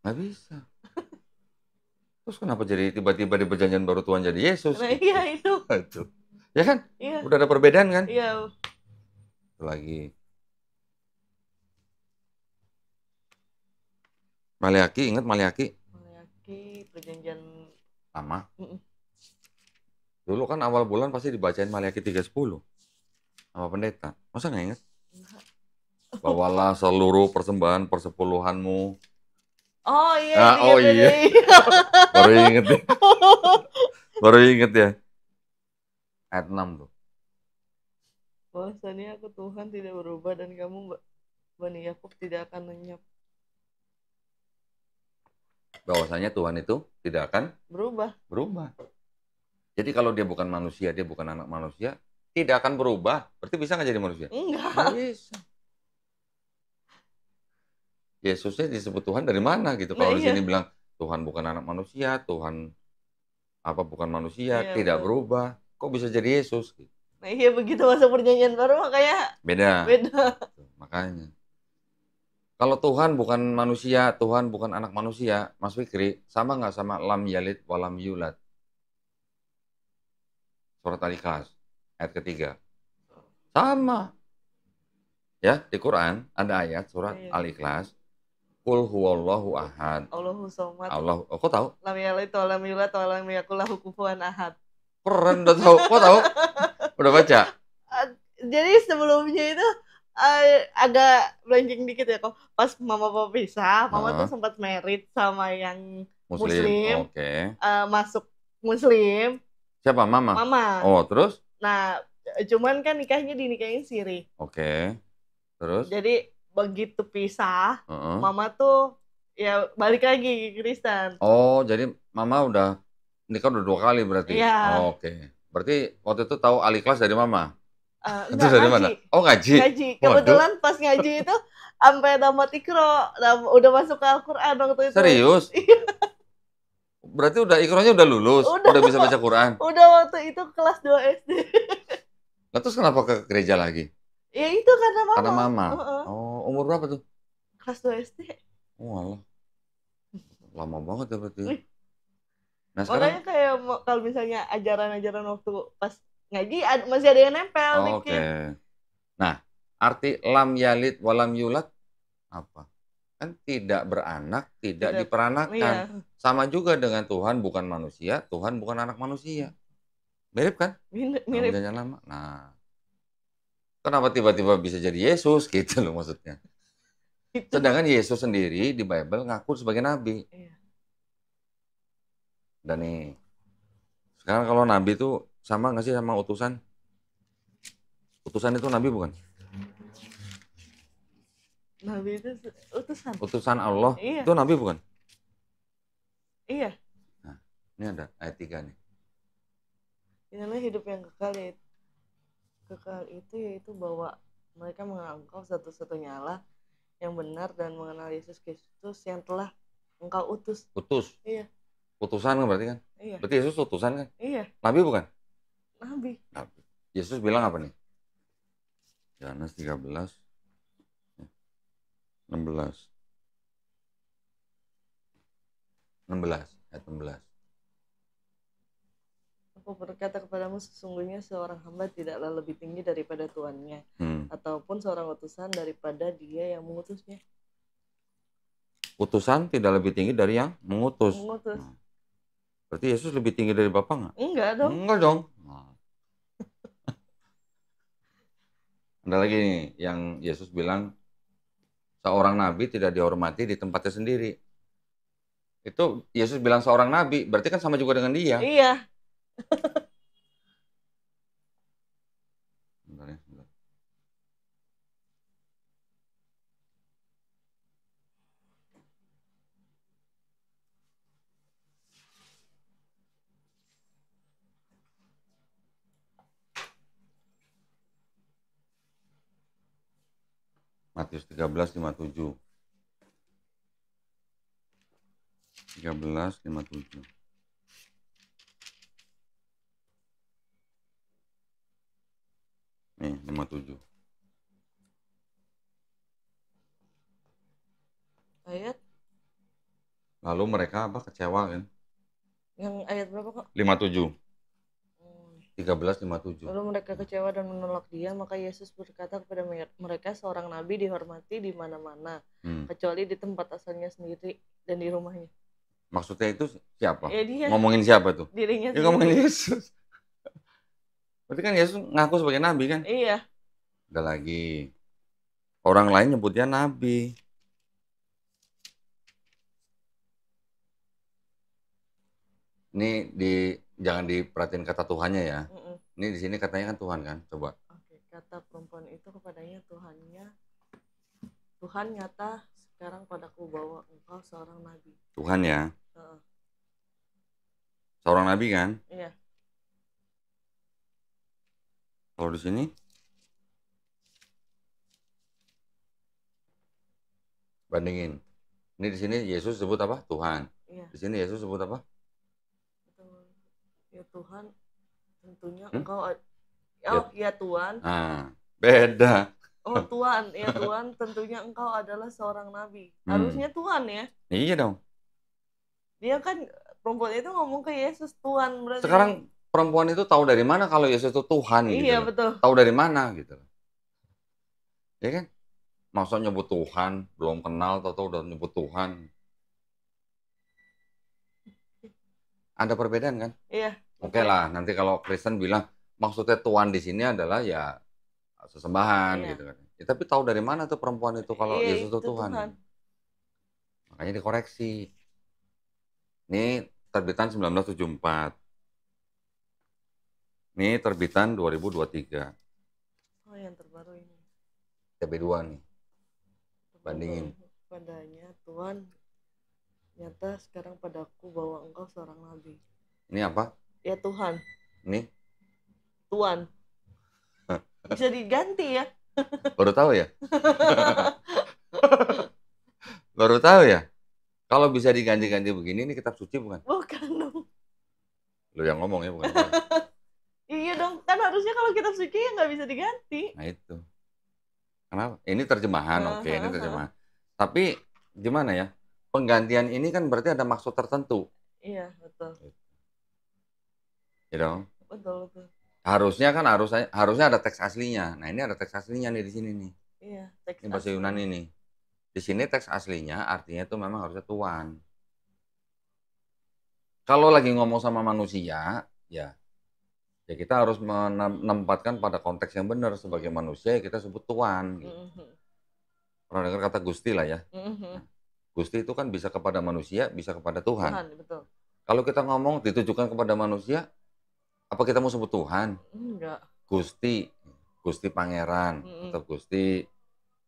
Nggak bisa. Terus kenapa jadi tiba-tiba di Perjanjian Baru Tuhan jadi Yesus? Nah iya itu. Ya kan? Iya. Udah ada perbedaan kan? Iya. Itu lagi. Maleaki, ingat Maleaki? Maleaki Perjanjian Lama. Dulu kan awal bulan pasti dibacain Maleaki 3:10 sama pendeta. Masa nggak ingat? Bawalah seluruh persembahan persepuluhanmu. Oh iya. Nah, oh iya. Baru inget ya. Baru inget ya. Ayat 6 tuh. Bahwasanya aku Tuhan tidak berubah dan kamu Bani Yakub tidak akan lenyap. Bahwasanya Tuhan itu tidak akan berubah. Jadi kalau dia bukan manusia, dia bukan anak manusia, tidak akan berubah. Berarti bisa nggak jadi manusia? Enggak. Nggak bisa. Yesusnya disebut Tuhan dari mana gitu? Kalau di sini bilang Tuhan bukan anak manusia, Tuhan bukan manusia, tidak berubah. Kok bisa jadi Yesus? Nah iya begitu masuk Perjanjian Baru makanya beda. Makanya. Kalau Tuhan bukan manusia, Tuhan bukan anak manusia, Mas Fikri, sama nggak sama lam yalid walam yulad? Surat Al-Ikhlas, ayat ketiga. Sama. Ya, di Quran ada ayat surat Al-Ikhlas. Qul huwallahu ahad. Allahu somad. Kok tahu? Lam yalid walam yulad walam yakul lahu kufuwan ahad. Keren, udah tahu. Kok tahu? Udah baca? Jadi sebelumnya itu agak melenceng dikit ya kok. Pas mama papa pisah, mama tuh sempat married sama yang Muslim. Masuk Muslim. Siapa? Mama? Mama. Oh, terus? Nah, cuman kan nikahnya dinikahin siri. Terus? Jadi begitu pisah, mama tuh ya balik lagi ke Kristen. Oh, jadi mama udah nikah udah 2 kali berarti? Iya. Berarti waktu itu tahu Al-Ikhlas dari mama? Itu dari mana? Oh, ngaji? Kebetulan pas ngaji itu sampai tamat Iqro, udah masuk ke Al-Quran waktu itu. Serius? Berarti udah Iqronya udah lulus? Udah bisa baca Quran? Udah waktu itu kelas 2 SD. Nah, terus kenapa ke gereja lagi? Ya itu karena mama. Karena mama? Oh, umur berapa tuh? Kelas 2 SD. Oh alah. Lama banget ya berarti. Nah, makanya kayak kalau misalnya ajaran-ajaran waktu pas ngaji masih ada yang nempel dikit. Nah, arti lam yalid walam yulad apa? Kan tidak beranak, tidak diperanakan. Sama juga dengan Tuhan bukan manusia, Tuhan bukan anak manusia. Mirip kan? Mirip. Nah, kenapa tiba-tiba bisa jadi Yesus gitu loh maksudnya. Sedangkan Yesus sendiri di Bible ngaku sebagai nabi. Dan nih, sekarang kalau nabi itu sama nggak sih sama utusan? Utusan itu nabi bukan? Nabi itu utusan. Utusan Allah itu nabi bukan? Iya. Nah, ini ada ayat 3 nih. Inilah hidup yang kekal yaitu kekal itu yaitu bahwa mereka mengenal Engkau satu-satunya Allah yang benar dan mengenal Yesus Kristus yang telah Engkau utus. Utus? Iya. Utusan kan berarti kan? Iya. Berarti Yesus utusan kan? Iya. Nabi bukan? Nabi. Yesus bilang apa nih? Yohanes 13 16 ayat 16. Aku berkata kepadamu sesungguhnya seorang hamba tidaklah lebih tinggi daripada tuannya, ataupun seorang utusan daripada dia yang mengutusnya. utusan tidak lebih tinggi dari yang mengutus. Mengutus. Nah, berarti Yesus lebih tinggi dari Bapa nggak? Enggak dong. Enggak dong. Nah. Ada lagi nih yang Yesus bilang seorang nabi tidak dihormati di tempatnya sendiri. Itu Yesus bilang seorang nabi, berarti kan sama juga dengan dia. Iya. Bentar ya, bentar. Matius 13:57. 13:57. Nih, 57. Ayat Lalu mereka apa? Kecewa kan? yang ayat berapa kok? 57. Hmm. 13:57. Lalu mereka kecewa dan menolak dia, maka Yesus berkata kepada mereka, seorang nabi dihormati di mana-mana, kecuali di tempat asalnya sendiri dan di rumahnya. Maksudnya itu siapa? Ya dia. Ngomongin siapa tuh? Dirinya Ya ngomongin Yesus. Berarti kan Yesus ngaku sebagai nabi kan? Iya. Ada lagi. Orang lain nyebutnya nabi. Ini jangan diperhatiin kata Tuhannya ya. Ini di sini katanya kan Tuhan kan, coba. Oke, kata perempuan itu kepadanya Tuhan nyata sekarang padaku bahwa engkau seorang nabi. Tuhan ya. Seorang nabi kan? Iya. Kalau di sini bandingin. Ini di sini Yesus sebut apa? Tuhan. Iya. Di sini Yesus sebut apa? Ya Tuhan, tentunya engkau ya Tuhan. Nah, beda. Oh Tuhan, ya Tuhan, tentunya engkau adalah seorang nabi. Harusnya Tuhan ya. Iya dong. Dia kan perempuan itu ngomong ke Yesus Tuhan berarti. Sekarang perempuan itu tahu dari mana kalau Yesus itu Tuhan gitu. Iya betul. Tahu dari mana gitu. Ya kan? Masa nyebut Tuhan, belum kenal atau udah nyebut Tuhan. Ada perbedaan kan? Iya. Oke lah, nanti kalau Kristen bilang maksudnya Tuhan di sini adalah ya sesembahan gitu kan. Ya, tapi tahu dari mana tuh perempuan itu kalau Yesus itu Tuhan? Makanya dikoreksi. Ini terbitan 1974. Ini terbitan 2023. Oh, yang terbaru ini. TB2 nih. Bandingin. Padanya Tuhan nyata sekarang padaku bahwa engkau seorang nabi. Ini apa? Ya Tuhan. Ini? Tuhan. Bisa diganti ya? Baru tahu ya? Baru tahu ya? Kalau bisa diganti-ganti begini, ini kitab suci bukan? Bukan dong. Lu yang ngomong ya, bukan? Iya dong, kan harusnya kalau kitab suci ya nggak bisa diganti. Nah itu. Kenapa? Ini terjemahan, oke, ini terjemahan. Tapi gimana ya? Penggantian ini kan berarti ada maksud tertentu. Iya, betul. Ya dong? Betul, betul. Harusnya ada teks aslinya. Nah, ini ada teks aslinya nih di sini nih. Iya, teks ini bahasa Yunani nih. Di sini teks aslinya artinya itu memang harusnya Tuhan. Kalau lagi ngomong sama manusia, ya kita harus menempatkan pada konteks yang benar. Sebagai manusia kita sebut Tuhan. Gitu. Pernah dengar kata Gusti lah ya. Nah, Gusti itu kan bisa kepada manusia, bisa kepada Tuhan. Betul. Kalau kita ngomong ditujukan kepada manusia, apa kita mau sebut Tuhan? Enggak. Gusti Pangeran, atau Gusti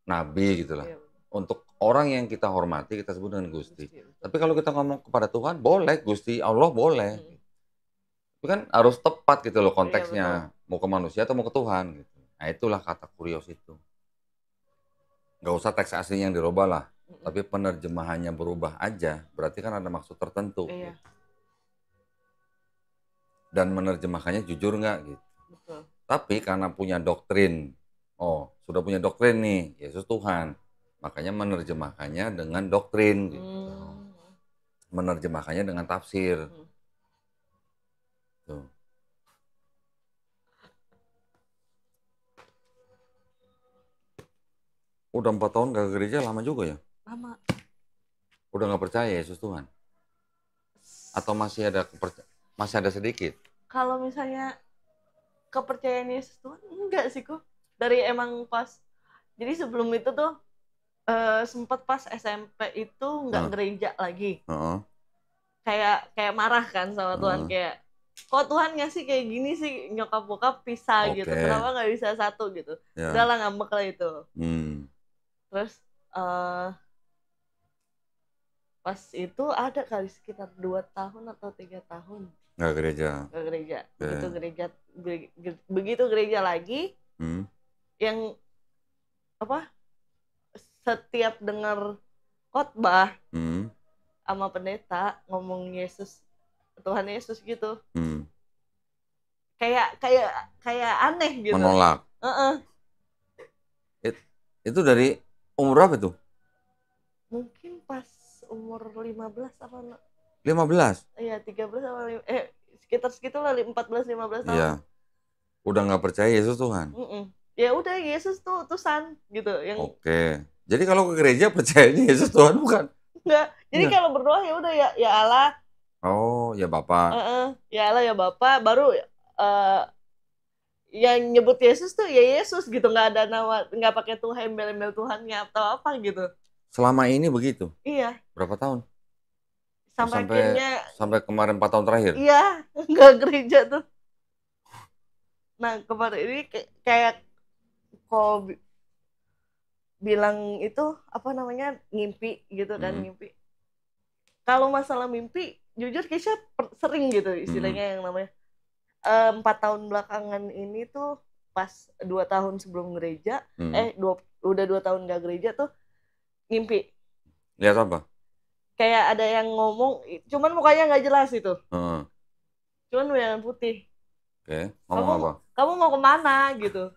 Nabi gitulah. Iya. Untuk orang yang kita hormati kita sebut dengan Gusti. Tapi kalau kita ngomong kepada Tuhan, boleh Gusti Allah boleh. Itu kan harus tepat gitu loh konteksnya. Iya, mau ke manusia atau mau ke Tuhan gitu. Nah itulah kata kurios itu. Nggak usah teks aslinya yang dirubah lah. Tapi penerjemahannya berubah aja, berarti kan ada maksud tertentu. Iya. Gitu. Dan menerjemahkannya jujur nggak gitu. Betul. Tapi karena punya doktrin, sudah punya doktrin nih, Yesus Tuhan. Makanya menerjemahkannya dengan doktrin gitu. Menerjemahkannya dengan tafsir. Tuh. Udah 4 tahun gak ke gereja, lama juga ya? Lama. Udah nggak percaya Yesus Tuhan? Atau masih ada sedikit? Kalau misalnya kepercayaan Yesus Tuhan, enggak sih kok. Dari emang pas, jadi sebelum itu tuh sempat pas SMP itu nggak gereja lagi. Kayak marah kan sama Tuhan, kayak kok Tuhan ngasih kayak gini sih, nyokap bokap pisah gitu, kenapa nggak bisa satu gitu. Udahlah, ngambek lah itu. Terus pas itu ada kali sekitar 2 tahun atau 3 tahun nggak gereja. Begitu gereja lagi, yang apa, setiap dengar khotbah sama pendeta ngomong Yesus, Tuhan Yesus gitu, kayak aneh gitu, menolak. Itu dari umur berapa tuh? Mungkin pas umur 15 apa 15? Iya, 13 sama sekitar segitulah, 14-15 tahun. Iya. Udah nggak percaya Yesus Tuhan? Ya udah, Yesus tuh utusan gitu. Oke. Jadi kalau ke gereja percayanya Yesus Tuhan bukan? Enggak. Jadi kalau berdoa ya udah, ya Allah. Oh, ya Bapak. Ya Allah, ya Bapak. Baru yang nyebut Yesus tuh ya Yesus gitu, nggak ada nama, nggak pakai Tuhan, embel-embel Tuhannya atau apa gitu. Selama ini begitu? Iya. Berapa tahun? Sampai kemarin 4 tahun terakhir? Iya, nggak gereja tuh. Nah, kemarin ini kayak kok bilang itu apa namanya, ngimpi gitu kan, ngimpi. Kalau masalah mimpi, jujur Keisha sering gitu istilahnya yang namanya 4 tahun belakangan ini tuh, pas 2 tahun sebelum gereja, udah 2 tahun gak gereja tuh, ngimpi. Lihat apa? Kayak ada yang ngomong, cuman mukanya nggak jelas itu. Cuman bayangan putih. Oke, ngomong apa? Kamu mau kemana gitu.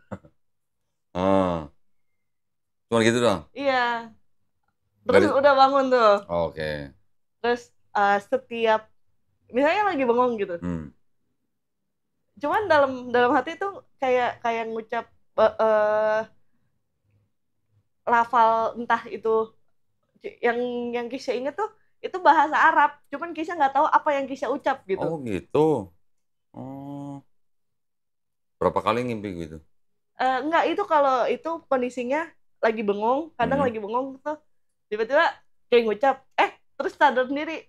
Cuma gitu doang? Iya. Terus udah bangun tuh. Oke. Terus setiap misalnya lagi bengong gitu. Cuman dalam hati tuh kayak ngucap lafal, entah itu yang Kisha inget tuh itu bahasa Arab, cuman Kisha nggak tahu apa yang Kisha ucap gitu. Oh gitu. Berapa kali ngimpi gitu? Enggak, itu kalau itu kondisinya lagi bengong, kadang lagi bengong tuh tiba-tiba kayak ngucap, terus sadar sendiri,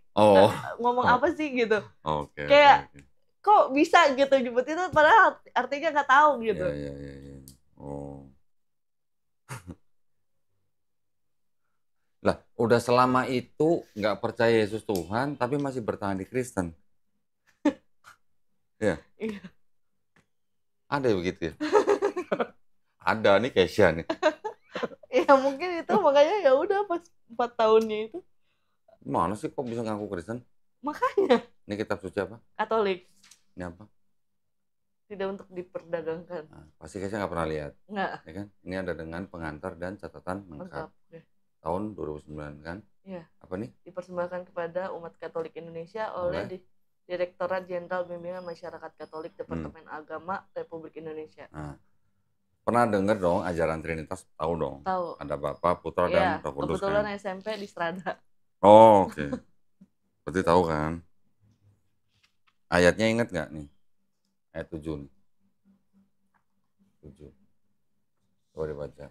ngomong apa sih gitu. Kayak kok bisa gitu nyebut itu padahal artinya nggak tahu gitu. Iya. Lah, udah selama itu nggak percaya Yesus Tuhan, tapi masih bertahan di Kristen. Ya. Iya. Ada ya begitu ya? Ada nih Keisha nih. Ya mungkin itu makanya ya udah pas 4 tahunnya itu. Mana sih kok bisa ngaku Kristen? Makanya. Ini kitab suci apa? Katolik. Ini apa? Tidak untuk diperdagangkan. Nah, pasti Keisha nggak pernah lihat. Nggak. Ya kan? Ini ada dengan pengantar dan catatan lengkap. Ya. Tahun 2009 kan? Iya. Apa nih? Dipersembahkan kepada umat Katolik Indonesia oleh Direktorat Jenderal Bimbingan Masyarakat Katolik Departemen Agama Republik Indonesia. Nah, pernah dengar dong ajaran Trinitas? Tahu dong? Tahu. Ada Bapa, Putra, dan Roh Kudus. Kebetulan kan? SMP di Strada. Oh, oke. Berarti tahu kan? Ayatnya ingat nggak nih? Ayat 7 nih. 7. Coba dibaca.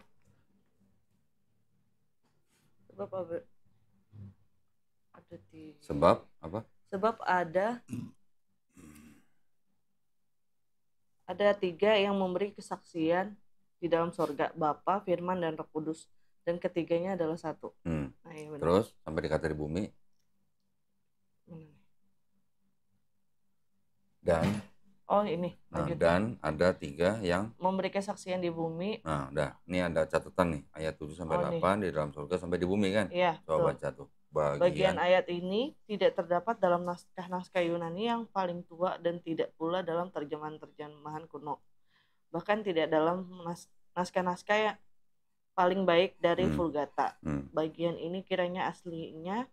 Sebab apa? Sebab apa? Sebab ada 3 yang memberi kesaksian di dalam sorga, Bapa, Firman, dan Roh Kudus, dan ketiganya adalah satu. Nah, iya, terus sampai dikata di bumi. Dan ini. Dan ada 3 yang memberi kesaksian di bumi. Nah, udah. Ini ada catatan nih, ayat 7 sampai 8 di dalam surga sampai di bumi kan? Iya. Coba baca tuh. Bagian ayat ini tidak terdapat dalam naskah Yunani yang paling tua dan tidak pula dalam terjemahan kuno. Bahkan tidak dalam naskah-naskah yang paling baik dari Vulgata. Bagian ini kiranya aslinya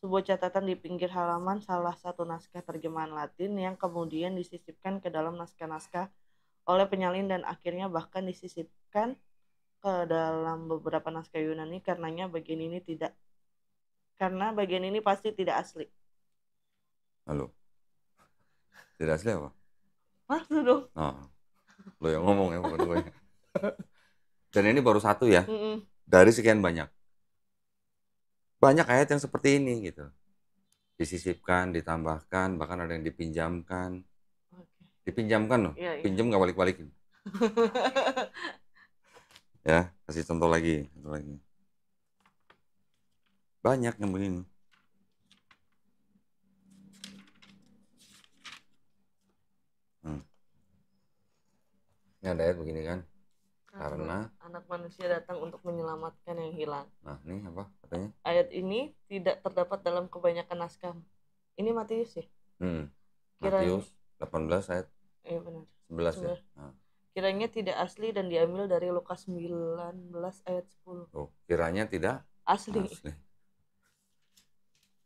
sebuah catatan di pinggir halaman salah satu naskah terjemahan Latin yang kemudian disisipkan ke dalam naskah-naskah oleh penyalin dan akhirnya bahkan disisipkan ke dalam beberapa naskah Yunani. Karenanya bagian ini tidak Karena bagian ini pasti tidak asli. Halo. Tidak asli apa? Maksud dong. Nah, lo yang ngomong ya, bukan gue. Dan ini baru satu ya, dari sekian banyak. Banyak ayat yang seperti ini gitu. Disisipkan, ditambahkan, bahkan ada yang dipinjamkan. Dipinjamkan loh, Iya. pinjam nggak balik-balikin. Ya, kasih contoh lagi. Banyak yang begini. Ini ada ayat begini kan? Karena anak manusia datang untuk menyelamatkan yang hilang. Nah, ini apa katanya? Ayat ini tidak terdapat dalam kebanyakan naskah. Ini Matius ya? Matius 18 ayat. Iya benar. 11 ya. Nah. Kiranya tidak asli dan diambil dari Lukas 19 ayat 10. Oh, kiranya tidak asli.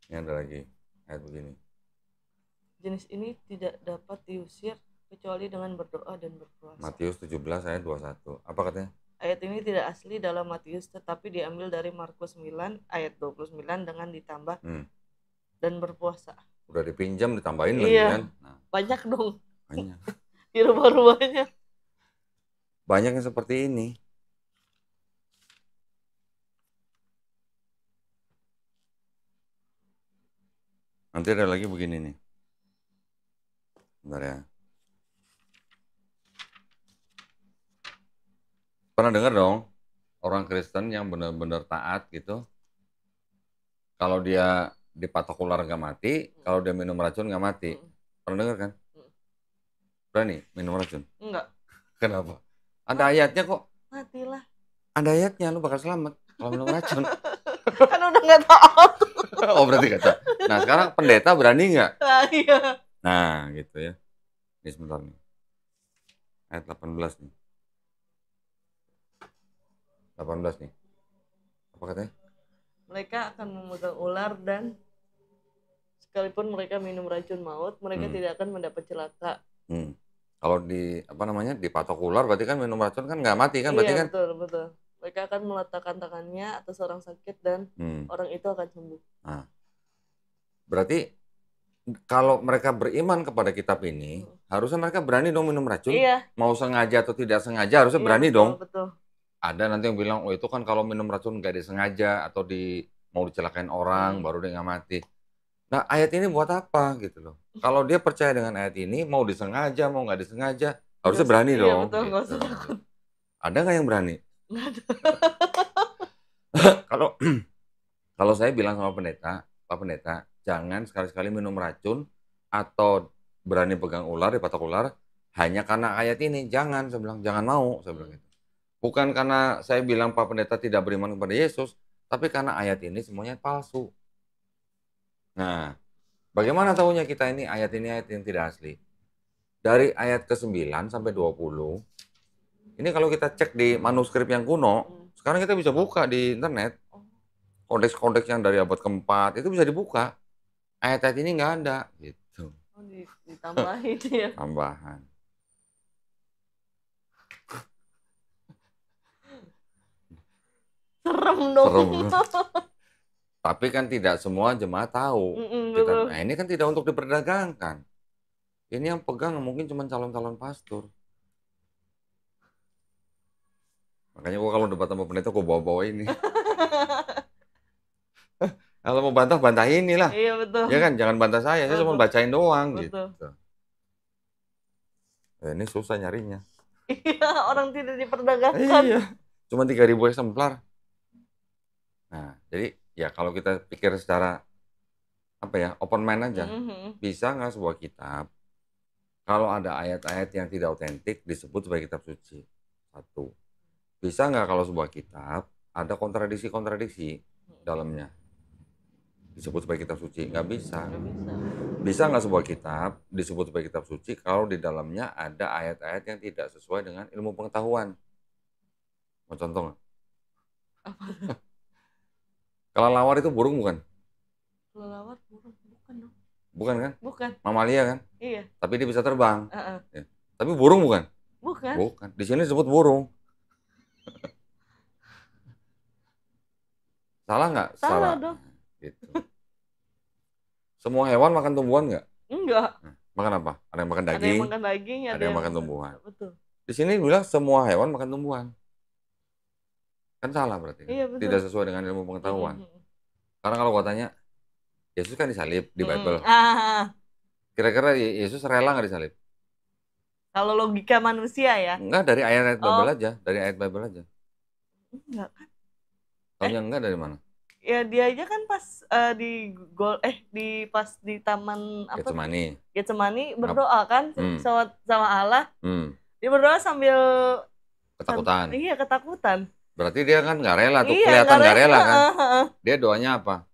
Ini ada lagi ayat begini. Jenis ini tidak dapat diusir kecuali dengan berdoa dan berpuasa. Matius 17 ayat 21. Apa katanya? Ayat ini tidak asli dalam Matius tetapi diambil dari Markus 9 ayat 29 dengan ditambah dan berpuasa. Udah dipinjam ditambahin lagi kan? Nah. Banyak dong. Banyak. Dirubah-rubahnya. Banyak yang seperti ini. Nanti ada lagi begini nih. Bentar ya. Pernah dengar dong orang Kristen yang benar-benar taat gitu. Kalau dia dipatok ular nggak mati, kalau dia minum racun nggak mati. Pernah dengar kan? Berani minum racun? Enggak. Kenapa? Ada ayatnya kok. Matilah. Ada ayatnya, lu bakal selamat kalau minum racun. Kan udah nggak taat. Oh berarti kata. Nah sekarang pendeta berani nggak? Iya. Nah gitu ya. Ini sebentar nih. Ayat 18 nih. 18 nih. Apa katanya? Mereka akan memegang ular dan sekalipun mereka minum racun maut, mereka tidak akan mendapat celaka. Kalau dipatok ular berarti kan minum racun kan nggak mati kan? Berarti iya, kan? Betul. Mereka akan meletakkan tangannya atas orang sakit dan orang itu akan sembuh. Nah, berarti kalau mereka beriman kepada kitab ini, harusnya mereka berani dong minum racun. Iya. Mau sengaja atau tidak sengaja harusnya berani dong. Betul. Ada nanti yang bilang, oh itu kan kalau minum racun nggak disengaja atau mau dicelakain orang baru dia nggak mati. Nah ayat ini buat apa gitu loh? Kalau dia percaya dengan ayat ini, mau disengaja mau nggak disengaja, harusnya berani dong. Betul, gitu. Ada nggak yang berani? Nggak ada. Kalau saya bilang sama pendeta, Pak Pendeta, jangan sekali-sekali minum racun atau berani pegang ular, dipatok ular, hanya karena ayat ini. Jangan, saya bilang, jangan mau, saya bilang gitu. Bukan karena saya bilang Pak Pendeta tidak beriman kepada Yesus, tapi karena ayat ini semuanya palsu. Nah, bagaimana tahunya kita ini ayat yang tidak asli? Dari ayat ke-9 sampai 20, ini kalau kita cek di manuskrip yang kuno, sekarang kita bisa buka di internet, kodeks-kodeks yang dari abad ke-4, itu bisa dibuka. Ayat-ayat ini nggak ada, gitu. Oh, ditambahin ya? Tambahan. Serem dong. Tapi kan tidak semua jemaat tahu. Nah ini kan tidak untuk diperdagangkan. Ini yang pegang mungkin cuma calon-calon pastor. Makanya gua kalau debat sama pendeta gua bawa-bawa ini. Kalau mau bantah inilah. Iya betul. Ya kan jangan bantah saya cuma bacain doang betul. Gitu. Ini susah nyarinya. Iya, orang tidak diperdagangkan. Iya. Cuma 3.000 eksemplar. Nah, jadi ya kalau kita pikir secara open mind aja, bisa nggak sebuah kitab kalau ada ayat-ayat yang tidak otentik disebut sebagai kitab suci? Satu. Bisa nggak kalau sebuah kitab ada kontradiksi dalamnya disebut sebagai kitab suci? Nggak bisa. Bisa nggak sebuah kitab disebut sebagai kitab suci kalau di dalamnya ada ayat-ayat yang tidak sesuai dengan ilmu pengetahuan? Mau contoh nggak? Kelelawar itu burung bukan? Kelelawar burung bukan dong. Bukan kan? Bukan. Mamalia kan? Iya. Tapi dia bisa terbang. Ya. Tapi burung bukan? Bukan. Bukan. Di sini disebut burung. Salah nggak? Salah dong. Gitu. Semua hewan makan tumbuhan nggak? Enggak. Makan apa? Ada yang makan daging. Ada yang makan daging, ada yang makan tumbuhan. Betul. Di sini bilang semua hewan makan tumbuhan. Kan salah berarti. Iya, betul. Tidak sesuai dengan ilmu pengetahuan. Karena kalau gua tanya, Yesus kan disalib di Bible. Kira-kira Yesus rela nggak disalib? Kalau logika manusia ya? Enggak, dari ayat-ayat Bible aja. Dari ayat Bible aja. Enggak kan? Taunya enggak dari mana? Ya dia aja kan pas pas di taman apa? Getsemani berdoa kan sama Allah. Dia berdoa sambil ketakutan. Iya, ketakutan. Berarti dia kan nggak rela tuh, kelihatan nggak rela kan? Dia doanya apa?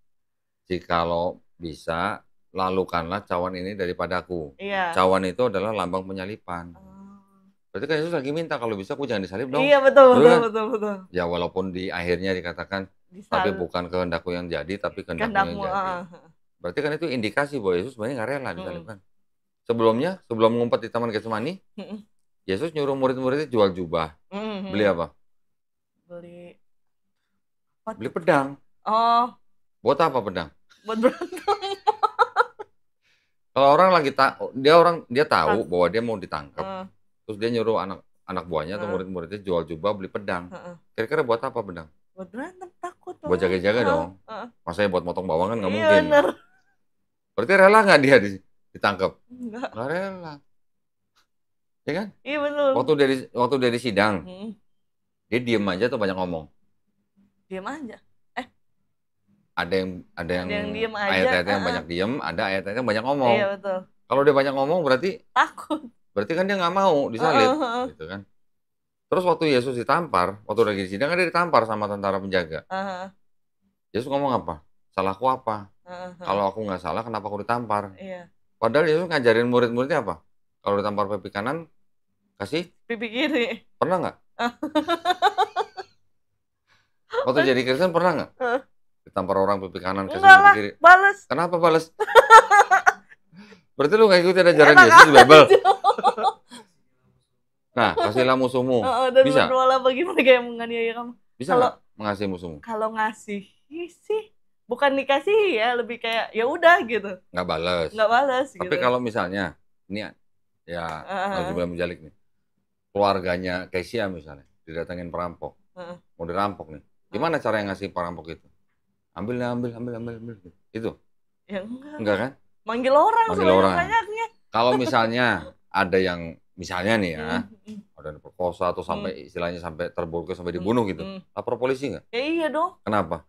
Jikalau bisa, lalukanlah cawan ini daripadaku. Iya. Cawan itu adalah lambang penyalipan. Berarti kan Yesus lagi minta kalau bisa aku jangan disalib dong. Iya, betul. Ya walaupun di akhirnya dikatakan tapi bukan kehendakku yang jadi, tapi kehendakmu yang jadi. Berarti kan itu indikasi bahwa Yesus sebenarnya nggak rela disalibkan. Sebelum ngumpet di Taman Getsemani, Yesus nyuruh murid-muridnya jual jubah. Beli apa? Beli pedang. Oh. Buat apa pedang? Buat berantem. Kalau orang lagi dia tahu bahwa dia mau ditangkap. Terus dia nyuruh anak buahnya atau murid-muridnya jual jubah, beli pedang. Kira-kira buat apa pedang? Buat berantem, takut. Buat jaga-jaga dong. Masanya buat motong bawang kan nggak mungkin. Iya, bener. Berarti rela nggak dia ditangkap? Enggak. Nggak rela. Ya kan? Iya, betul. Waktu dari sidang, dia diem aja atau banyak ngomong? Diem aja. Ada yang diem aja. Ayat-ayatnya yang banyak diem, ada ayat-ayatnya yang banyak ngomong. Iya, betul. Kalau dia banyak ngomong berarti takut. Berarti kan dia nggak mau disalib, gitu kan? Terus waktu Yesus ditampar, waktu lagi di sidang kan dia ditampar sama tentara penjaga. Yesus ngomong apa? Salahku apa? Kalau aku nggak salah, kenapa aku ditampar? Iya. Padahal Yesus ngajarin murid-muridnya apa? Kalau ditampar pipi kanan, kasih pipi kiri. Pernah nggak? Waktu jadi Kristen pernah nggak? Ditampar orang pipi kanan, kasih pipi kiri. Balas. Kenapa balas? Berarti lu nggak ikutin ajaran Yesus di Bible? Nah, kasihlah musuhmu. Dan bisa? berdoalah bagi mereka yang menganiaya kamu. Bisa nggak mengasihi musuhmu? Kalau ngasih sih, bukan dikasih ya, lebih kayak ya udah gitu. Nggak balas. Tapi gitu. kalau misalnya, ini ya alhamdulillah menjalik nih. Keluarganya Kesia misalnya, didatengin perampok. Mau dirampok nih. Gimana cara yang ngasih perampok itu? Ambil. Itu? Ya enggak kan? Manggil orang. Banyaknya. Kalau misalnya ada yang misalnya nih ya, ada yang perkosa atau sampai istilahnya sampai terburu sampai dibunuh gitu, lapor polisi nggak? Ya iya dong. Kenapa?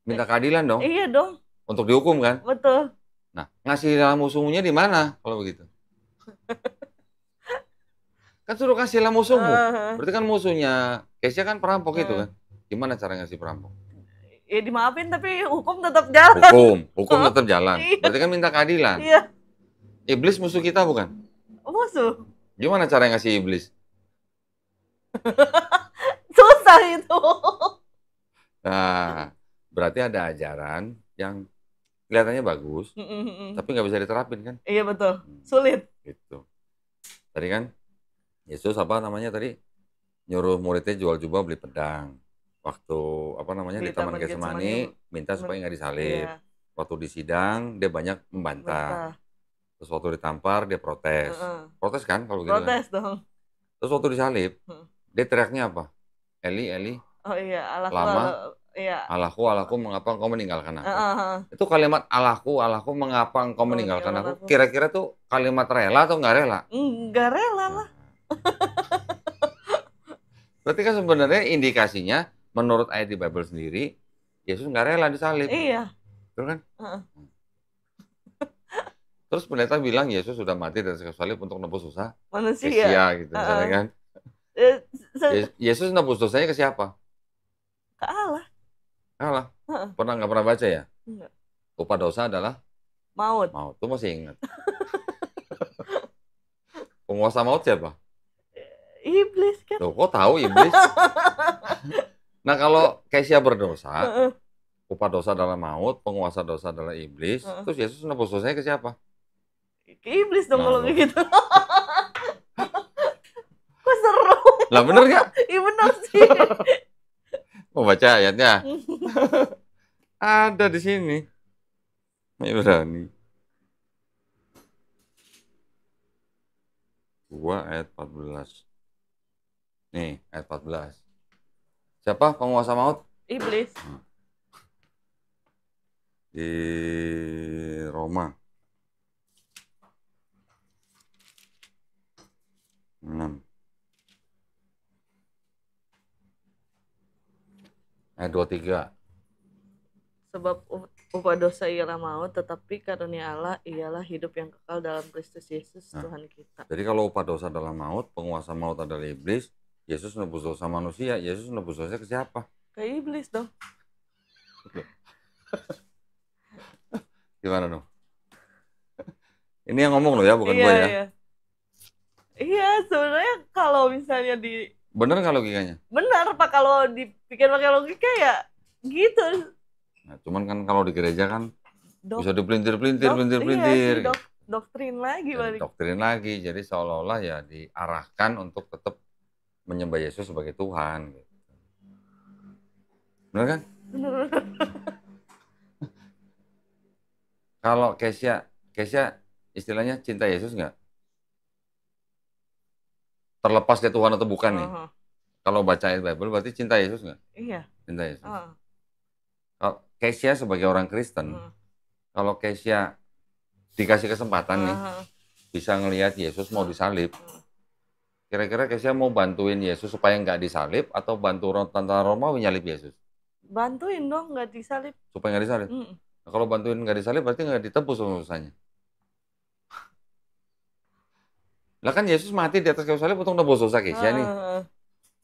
Minta keadilan dong. Iya dong. Untuk dihukum kan? Betul. Nah, ngasih musuhnya di mana kalau begitu? Kan suruh kasihlah musuhmu. Berarti kan musuhnya Kesia kan perampok itu kan? Gimana cara ngasih perampok? Ya dimaafin tapi hukum tetap jalan. Hukum tetap jalan. Berarti kan minta keadilan. Iya. Iblis musuh kita bukan? Musuh. Gimana cara ngasih iblis? Susah itu. Nah, berarti ada ajaran yang kelihatannya bagus, tapi nggak bisa diterapin kan? Iya betul. Sulit. Gitu. Tadi kan Yesus nyuruh muridnya jual jubah beli pedang. Waktu di Taman Getsemani minta supaya nggak disalib. Iya. Waktu di sidang dia banyak membantah. Terus waktu ditampar dia protes. Protes kan kalau begitu? Protes dong. Terus waktu disalib dia teriaknya apa? Eli, Eli. Oh iya, Allahku, mengapa engkau meninggalkan aku? Itu kalimat Allahku, mengapa engkau meninggalkan aku? Kira-kira tuh kalimat rela atau nggak rela? Nggak rela lah. Berarti kan sebenarnya indikasinya menurut ayat di Bible sendiri, Yesus nggak rela disalib. Iya. Betul kan? Terus pendeta bilang Yesus sudah mati dan salib untuk nebus dosa manusia gitu misalnya kan. Yesus nebus dosanya ke siapa? Ke Allah. Allah. Nggak pernah baca ya? Enggak. Upah dosa adalah maut. Tuh masih ingat. Penguasa maut siapa? Iblis kan. Loh, kok tahu iblis? Nah, kalau Kesia berdosa, upah dosa adalah maut, penguasa dosa adalah iblis. Terus Yesus nebus dosanya ke siapa? Ke iblis dong kalau begitu. Kok seru? Lah bener gak? Iya bener sih. Mau baca ayatnya? Ada di sini. Ibrani 2 ayat 14. Nih, ayat 14. Siapa penguasa maut? Iblis. Di Roma 6. Ayat 23. Sebab upah dosa ialah maut, tetapi karunia Allah ialah hidup yang kekal dalam Kristus Yesus Tuhan kita. Jadi kalau upah dosa adalah maut, penguasa maut adalah iblis, Yesus nebus dosa manusia, Yesus nebus dosa ke siapa? Ke iblis dong. Gimana dong? Ini yang ngomong loh ya, bukan gue ya. Iya. Iya, sebenarnya kalau misalnya bener nggak logikanya? Benar Pak, kalau dipikir pakai logika ya gitu. Nah, cuman kan kalau di gereja kan bisa dipelintir-pelintir, Iya, doktrin lagi balik. Doktrin lagi, jadi seolah-olah ya diarahkan untuk tetap menyembah Yesus sebagai Tuhan. Benar kan? Benar. Kalau Kesya istilahnya cinta Yesus nggak? Terlepas dia Tuhan atau bukan nih. Kalau baca ayat Bible berarti cinta Yesus nggak? Iya. Cinta Yesus. Kalau Kesya sebagai orang Kristen, kalau Kesya dikasih kesempatan nih, bisa ngelihat Yesus mau disalib, kira-kira Kesya mau bantuin Yesus supaya nggak disalib atau bantu tentara Romawi nyalib Yesus? Bantuin dong, nggak disalib. Supaya nggak disalib? Nah, kalau bantuin nggak disalib berarti nggak ditebus dosanya. Lah kan Yesus mati di atas kayu salib untuk nebus dosa Kesya nih.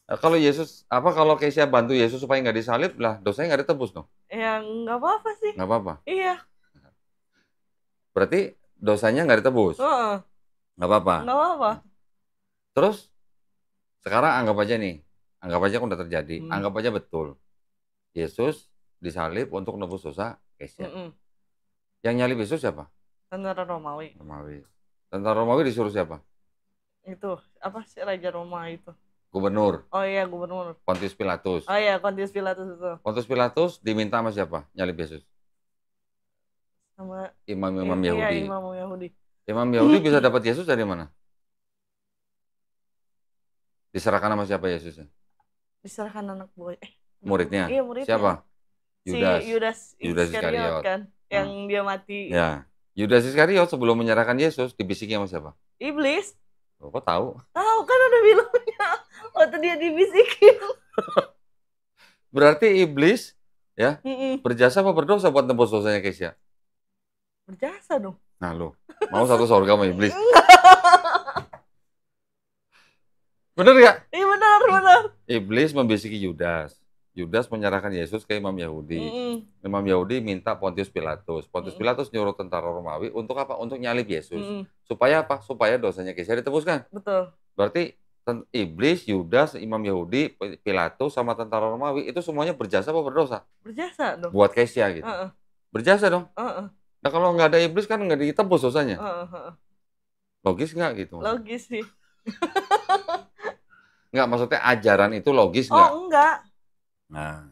Nah, kalau Kesya bantu Yesus supaya nggak disalib, lah dosanya nggak ditebus dong? Ya nggak apa-apa sih. Nggak apa-apa? Iya. Berarti dosanya nggak ditebus? Nggak apa-apa? Nggak apa-apa. Terus, sekarang anggap aja nih, anggap aja udah terjadi, anggap aja betul. Yesus disalib untuk nebus dosa Kesya. Yang nyalib Yesus siapa? Tentara Romawi. Tentara Romawi disuruh siapa? Itu, apa sih Raja Roma itu? Gubernur. Oh iya, gubernur. Pontius Pilatus. Oh iya, Pontius Pilatus itu. Pontius Pilatus diminta sama siapa? Nyalib Yesus? Sama imam-imam Yahudi. Iya, imam Yahudi. Imam Yahudi bisa dapat Yesus dari mana? Diserahkan sama siapa Yesusnya? Diserahkan anak buah. Muridnya? Iya, muridnya. Siapa? Yudas Iskariot kan, yang dia mati. Ya, Yudas Iskariot sebelum menyerahkan Yesus dibisikin sama siapa? Iblis. Oh, kok tahu? Tahu kan ada bilangnya waktu dia dibisikin. Berarti iblis ya berjasa apa berdosa buat tembus dosanya Kesya? Berjasa dong. Nah lo mau satu surga sama iblis? Bener nggak? Iya benar. Iblis membisiki Yudas. Yudas menyerahkan Yesus ke imam Yahudi. Imam Yahudi minta Pontius Pilatus. Pontius Pilatus nyuruh tentara Romawi untuk apa? Untuk nyalib Yesus. Supaya apa? Supaya dosanya Kesya ditebuskan. Betul. Berarti iblis, Yudas, imam Yahudi, Pilatus sama tentara Romawi itu semuanya berjasa apa berdosa? Berjasa dong. Buat Kesya gitu. Berjasa dong. Nah kalau nggak ada iblis kan nggak ditebus dosanya. Logis nggak gitu? Logis sih. Nggak, maksudnya ajaran itu logis nggak? Oh enggak. Nah,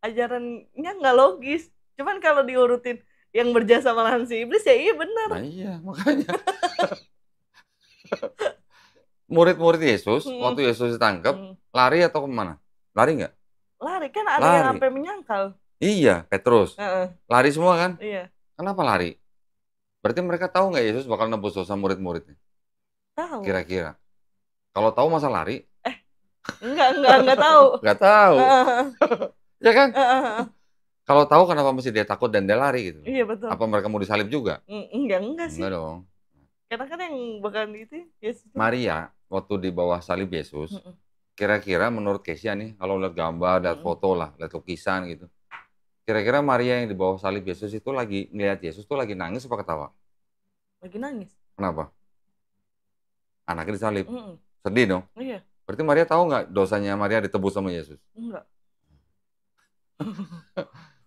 ajarannya nggak logis. Cuman kalau diurutin yang berjasa malahan si iblis ya iya benar. Nah iya makanya. Murid-murid Yesus waktu Yesus ditangkap lari atau kemana? Lari nggak? Lari kan ada yang sampai menyangkal. Iya, Petrus. Lari semua kan? Iya. Kenapa lari? Berarti mereka tahu nggak Yesus bakal nebus dosa murid-muridnya? Tahu. Kira-kira. Kalau tahu masa lari? Enggak tahu. Enggak tahu. Ya kan? Kalau tahu kenapa mesti dia takut dan dia lari gitu? Iya betul. Apa mereka mau disalib juga? Enggak sih. Enggak dong. Karena kan yang bakal itu Yesus. Maria waktu di bawah salib Yesus, kira-kira menurut Kesya nih, kalau lihat gambar, lihat foto lah, lihat lukisan gitu. Kira-kira Maria yang di bawah salib Yesus itu lagi ngeliat Yesus tuh lagi nangis apa ketawa? Lagi nangis. Kenapa? Anaknya disalib. Sedih dong? Iya. Berarti Maria tahu nggak dosanya Maria ditebus sama Yesus? Enggak.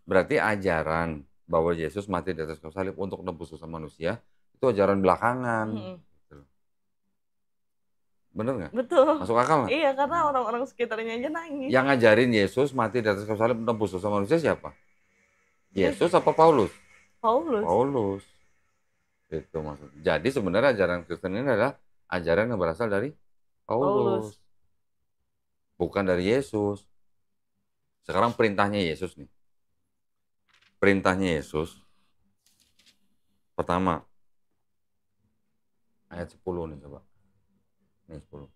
Berarti ajaran bahwa Yesus mati di atas kayu salib untuk nebus dosa manusia itu ajaran belakangan. Bener nggak? Betul. Masuk akal nggak? Iya, karena orang-orang sekitarnya aja nangis. Yang ngajarin Yesus mati di atas kayu salib untuk nebus dosa manusia siapa? Yesus apa Paulus? Paulus. Paulus. Itu maksudnya. Jadi sebenarnya ajaran Kristen ini adalah ajaran yang berasal dari Paulus. Bukan dari Yesus. Sekarang perintahnya Yesus nih. Perintahnya Yesus. Pertama. Ayat 10 nih coba. Ini 10.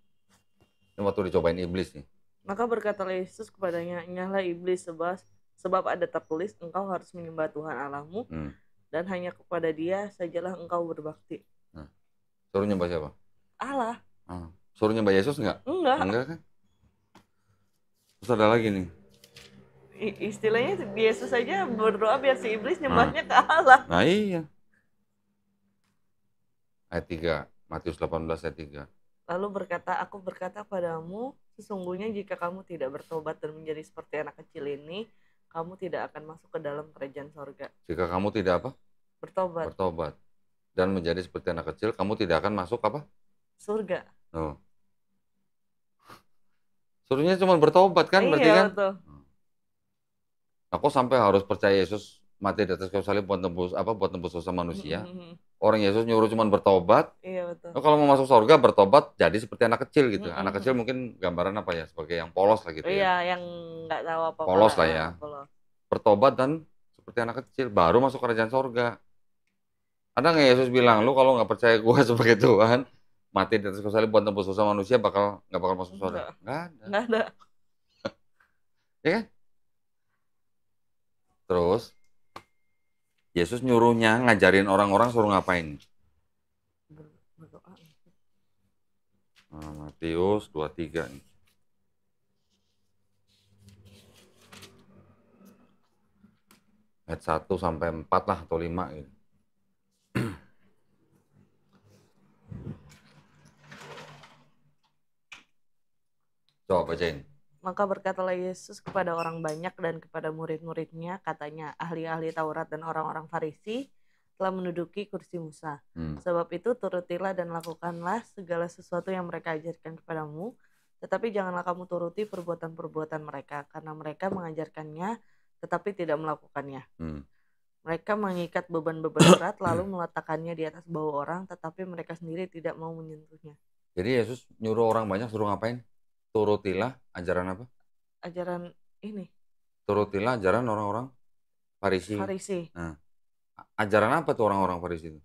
Ini waktu dicobain iblis nih. Maka berkatalah Yesus kepadanya, "Nyahlah iblis, sebab ada tertulis, engkau harus menyembah Tuhan Allahmu, dan hanya kepada Dia sajalah engkau berbakti." Nah, suruh nyembah siapa? Allah. Suruh nyembah Yesus enggak? Enggak kan? Terus ada lagi nih. Istilahnya Yesus saja berdoa biar si iblis nyembahnya ke Allah. Nah iya. Ayat 3, Matius 18 ayat 3. Lalu aku berkata padamu, sesungguhnya jika kamu tidak bertobat dan menjadi seperti anak kecil ini, kamu tidak akan masuk ke dalam kerajaan sorga. Jika kamu tidak apa? Bertobat. Dan menjadi seperti anak kecil, kamu tidak akan masuk apa? Surga. Oh. Suruhnya cuma bertobat kan, berarti kan? Betul. Aku sampai harus percaya Yesus mati di atas kayu salib buat tembus dosa manusia. Orang Yesus nyuruh cuma bertobat. Iya betul. Kalau mau masuk surga bertobat jadi seperti anak kecil gitu. Anak kecil mungkin gambaran apa ya? Sebagai yang polos lah gitu ya. Iya, yang nggak tahu apa-apa. Polos lah ya. Polos. Bertobat dan seperti anak kecil baru masuk kerajaan surga. Ada nggak Yesus bilang, lu kalau nggak percaya gue sebagai Tuhan, mati di atas kayu salib buat tembus dosa manusia nggak bakal masuk surga? Nggak ada. Ya kan? Terus Yesus nyuruhnya ngajarin orang-orang suruh ngapain? Berdoa. Matius 23 nih. Ayat 1 sampai 4 lah atau 5 gitu. Coba bacain. Maka berkatalah Yesus kepada orang banyak dan kepada murid-muridnya, katanya, ahli-ahli Taurat dan orang-orang Farisi telah menduduki kursi Musa. Sebab itu turutilah dan lakukanlah segala sesuatu yang mereka ajarkan kepadamu, tetapi janganlah kamu turuti perbuatan-perbuatan mereka, karena mereka mengajarkannya tetapi tidak melakukannya. Mereka mengikat beban-beban berat lalu meletakkannya di atas bahu orang, tetapi mereka sendiri tidak mau menyentuhnya. Jadi Yesus nyuruh orang banyak suruh ngapain? Turutilah ajaran apa? Ajaran ini. Turutilah ajaran orang-orang Farisi. Nah, ajaran apa tuh orang-orang Farisi itu?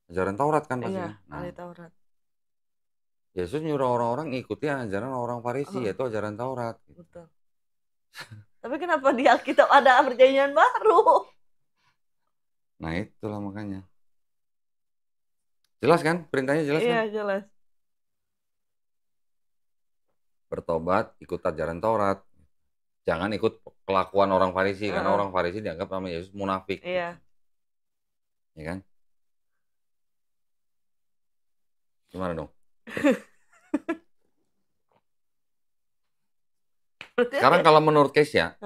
Ajaran Taurat kan pastinya. Iya, ahli Taurat. Yesus nyuruh orang-orang ikuti ajaran orang Farisi, yaitu ajaran Taurat. Betul. Tapi kenapa di Alkitab ada perjanjian baru? Nah itulah makanya. Jelas kan? Perintahnya jelas kan? Iya, jelas. Bertobat, ikut ajaran Taurat. Jangan ikut kelakuan orang Farisi, karena orang Farisi dianggap sama Yesus munafik. Iya. Ya kan? Gimana dong? Sekarang kalau menurut Kesya,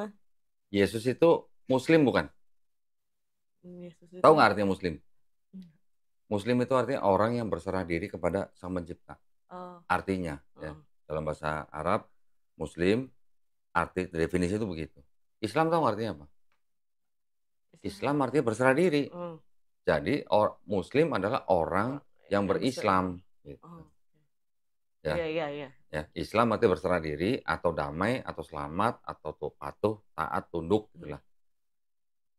Yesus itu Muslim bukan? Tahu nggak artinya Muslim? Muslim itu artinya orang yang berserah diri kepada Sang Pencipta. Artinya, ya. Dalam bahasa Arab, Muslim, arti definisi itu begitu. Islam tahu artinya apa? Islam artinya berserah diri. Jadi Muslim adalah orang yang berislam. Gitu. Ya. Ya, Islam artinya berserah diri atau damai atau selamat atau patuh, taat, tunduk, gitulah.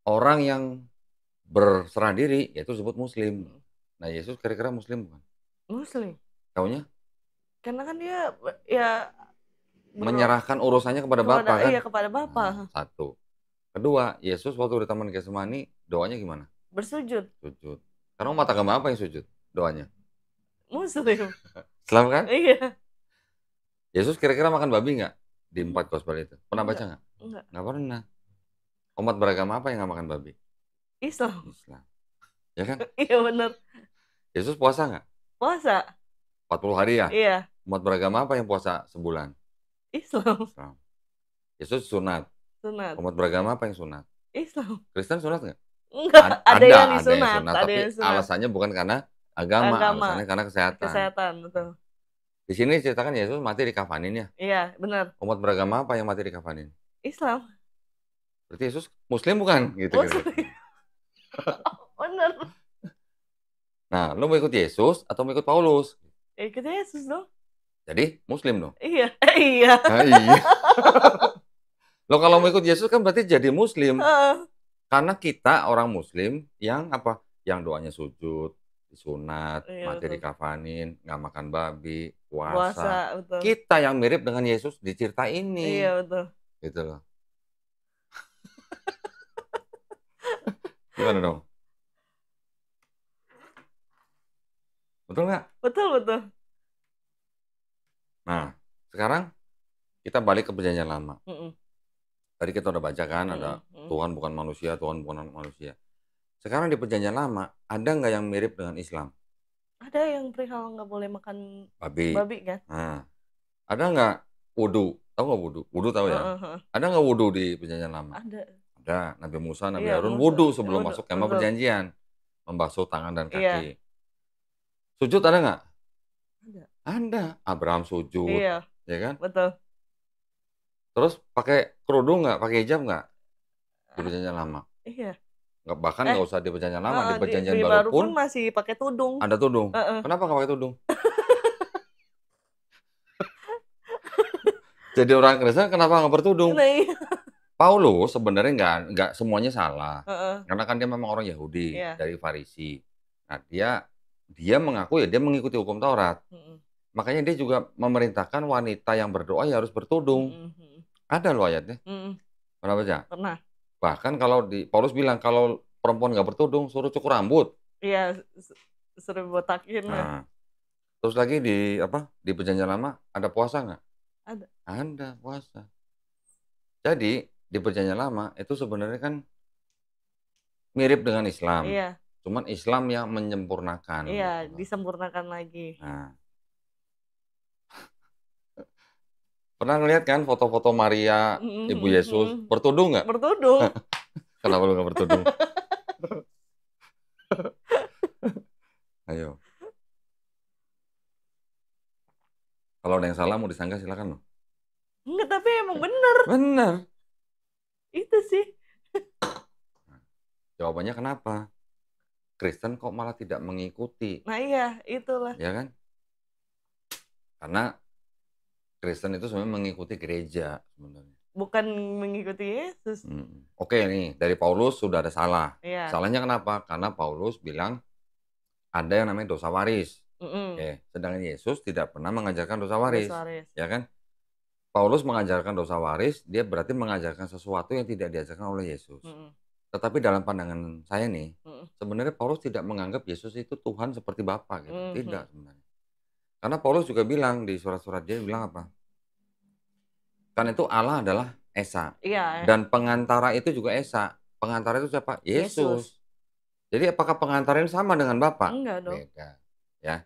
Orang yang berserah diri yaitu disebut Muslim. Nah Yesus kira-kira Muslim bukan? Muslim. Taunya? Karena kan dia ya menyerahkan urusannya kepada Bapa kan? Iya, kepada Bapa. Nah, satu. Kedua, Yesus waktu di Taman Getsemani doanya gimana? Bersujud. Sujud. Karena umat agama apa yang sujud doanya? Muslim. Islam kan? Iya. Yesus kira-kira makan babi nggak di 4 Gospel itu? Pernah baca nggak? Enggak. Nggak pernah. Umat beragama apa yang nggak makan babi? Islam. Ya kan? Iya benar. Yesus puasa nggak? Puasa. 40 hari ya? Iya. Umat beragama apa yang puasa sebulan? Islam. Yesus sunat. Umat beragama apa yang sunat? Islam. Kristen sunat nggak? Enggak, ada yang disunat. Tapi alasannya bukan karena agama. Alasannya karena kesehatan. Kesehatan, betul. Di sini ceritakan Yesus mati dikafanin ya? Iya, benar. Umat beragama apa yang mati dikafanin? Islam. Berarti Yesus Muslim bukan? Gitu kira-kira. Muslim. Bener. Nah, lo mau ikut Yesus atau mau ikut Paulus? Ikut Yesus dong. Jadi Muslim dong. Iya. Iya. Nah, iya. Lo kalau mau ikut Yesus kan berarti jadi Muslim. Karena kita orang Muslim yang apa? Yang doanya sujud, disunat, Iya, mati betul. dikafanin, nggak makan babi, puasa. Puasa, betul. Kita yang mirip dengan Yesus di cerita ini. Iya, betul. Gitu loh. Gimana dong? Betul nggak? Betul, betul. Nah, sekarang kita balik ke perjanjian lama. Mm-mm. Tadi kita udah baca kan, ada Mm-mm. Tuhan bukan manusia, Tuhan bukan manusia. Sekarang di perjanjian lama, ada nggak yang mirip dengan Islam? Ada yang perihal nggak boleh makan babi kan? Nah, ada nggak wudhu? Tahu nggak wudhu? Wudhu tahu ya? Ada nggak wudhu di perjanjian lama? Ada. Ada. Nabi Musa, Nabi Iya, Harun Musa. wudhu sebelum Wudhu, masuk kemah betul. perjanjian. Membasuh tangan dan Iya. kaki. Sujud ada nggak? Ada. Ada. Abraham sujud. Iya. Ya kan? Betul. Terus pakai kerudung nggak? Pakai hijab nggak? Di perjanjian lama. Iya. Nggak, bahkan nggak usah di perjanjian lama, di perjanjian di baru pun masih pakai tudung. ada tudung. Kenapa nggak pakai tudung? Jadi orang Kristen kenapa nggak bertudung? Nah, iya. Paulus sebenarnya nggak semuanya salah, karena kan dia memang orang Yahudi dari Farisi. Nah dia mengaku ya dia mengikuti hukum Taurat. Makanya dia juga memerintahkan wanita yang berdoa ya harus bertudung. Ada loh ayatnya. Pernah baca? Pernah. Bahkan kalau Paulus bilang kalau perempuan nggak bertudung suruh cukur rambut. Iya, suruh botakin. Nah, terus lagi di perjanjian lama ada puasa nggak? Ada. Ada puasa. Jadi di perjanjian lama itu sebenarnya kan mirip dengan Islam. Iya. Cuman Islam yang menyempurnakan. Iya, gitu. disempurnakan lagi. Nah. Pernah ngeliat kan foto-foto Maria, Ibu Yesus, bertudung nggak? Bertudung. Kenapa lu nggak bertudung? Ayo. Kalau ada yang salah mau disanggah silakan loh. Enggak, tapi emang bener. Bener. Itu sih. Jawabannya kenapa? Kristen kok malah tidak mengikuti? Nah iya, itulah. Ya kan? Karena Kristen itu sebenarnya mengikuti gereja sebenarnya. Bukan mengikuti Yesus. Oke nih, dari Paulus sudah ada salah. Iya. Salahnya kenapa? Karena Paulus bilang ada yang namanya dosa waris. Oke. Sedangkan Yesus tidak pernah mengajarkan dosa waris. Ya kan? Paulus mengajarkan dosa waris, dia berarti mengajarkan sesuatu yang tidak diajarkan oleh Yesus. Tetapi dalam pandangan saya nih, sebenarnya Paulus tidak menganggap Yesus itu Tuhan seperti Bapa gitu. Tidak sebenarnya. Karena Paulus juga bilang di surat-surat dia bilang apa? Kan itu Allah adalah Esa. Iya. Dan pengantara itu juga Esa. Pengantara itu siapa? Yesus. Jadi apakah pengantara ini sama dengan Bapa? Enggak dong. Beda. Ya.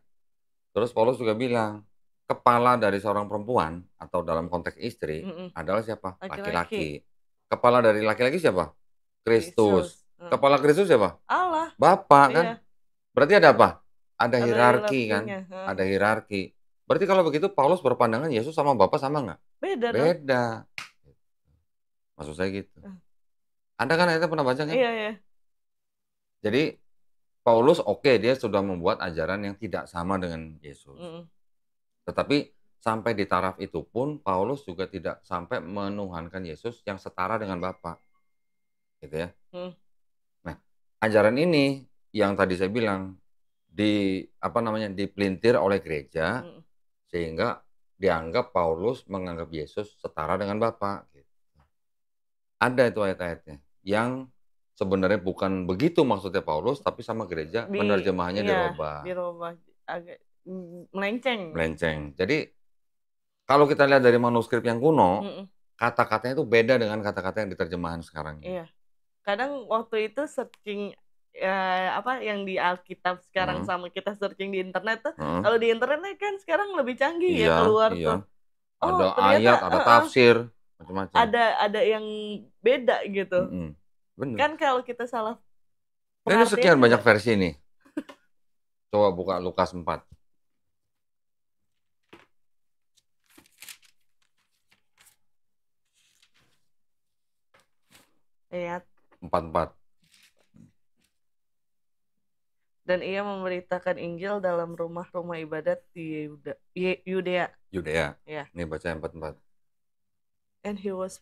Terus Paulus juga bilang, kepala dari seorang perempuan atau dalam konteks istri adalah siapa? Laki-laki. Kepala dari laki-laki siapa? Kristus. Kepala Kristus siapa? Allah. Bapa kan? Iya. Berarti ada apa? Ada hierarki kan? Ada hierarki. Berarti kalau begitu Paulus berpandangan Yesus sama Bapa sama nggak? Beda. Beda. Maksud saya gitu. Anda kan itu pernah baca kan? Iya. Jadi Paulus dia sudah membuat ajaran yang tidak sama dengan Yesus. Tetapi sampai di taraf itu pun Paulus juga tidak sampai menuhankan Yesus yang setara dengan Bapa. Gitu ya. Nah, ajaran ini yang tadi saya bilang dipelintir oleh gereja sehingga dianggap Paulus menganggap Yesus setara dengan Bapa. Gitu. Ada itu ayat-ayatnya yang sebenarnya bukan begitu maksudnya Paulus, tapi sama gereja penerjemahannya dirubah. Agak melenceng. Jadi kalau kita lihat dari manuskrip yang kuno, kata-katanya itu beda dengan kata-kata yang diterjemahan sekarang. Iya. Kadang waktu itu searching yang di Alkitab sekarang sama kita searching di internet tuh, kalau di internet kan sekarang lebih canggih ya keluar tuh. Ada ayat, ada tafsir, macam-macam. Ada yang beda gitu. Bener. Kan kalau kita salah. Ini sekian banyak versi nih. Coba buka Lukas 4. Ayat. 44. Dan ia memberitakan Injil dalam rumah-rumah ibadat di Yudea. Yudea. Ya. Ini baca 44. And he was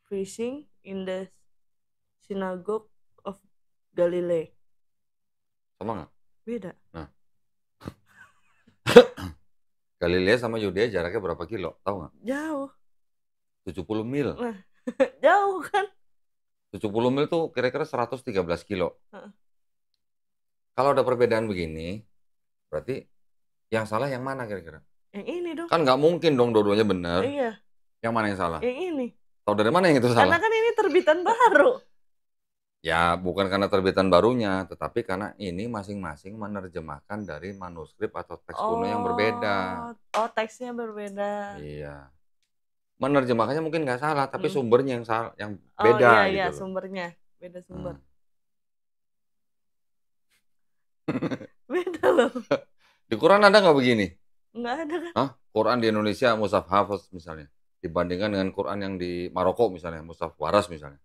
preaching in the synagogue of Galilee. Sama nggak? Beda. Nah. Galilea sama Yudea jaraknya berapa kilo? Tahu nggak? Jauh. 70 mil. Nah, jauh kan? 70 mil tuh kira-kira 113 kilo. Kalau ada perbedaan begini, berarti yang salah yang mana kira-kira? Yang ini dong. Kan nggak mungkin dong dua-duanya benar. Iya. Yang mana yang salah? Yang ini. Tahu dari mana yang itu salah? Karena kan ini terbitan baru. Ya, bukan karena terbitan barunya, tetapi karena ini masing-masing menerjemahkan dari manuskrip atau teks kuno yang berbeda. Oh, teksnya berbeda. Iya. Menerjemahkannya mungkin nggak salah, tapi sumbernya yang salah, yang beda. Iya, gitu sumbernya beda sumber. Beda loh. Di Quran ada nggak begini? Nggak ada kan? Hah? Quran di Indonesia Mushaf Hafiz misalnya, dibandingkan dengan Quran yang di Maroko misalnya, Mushaf Waras misalnya.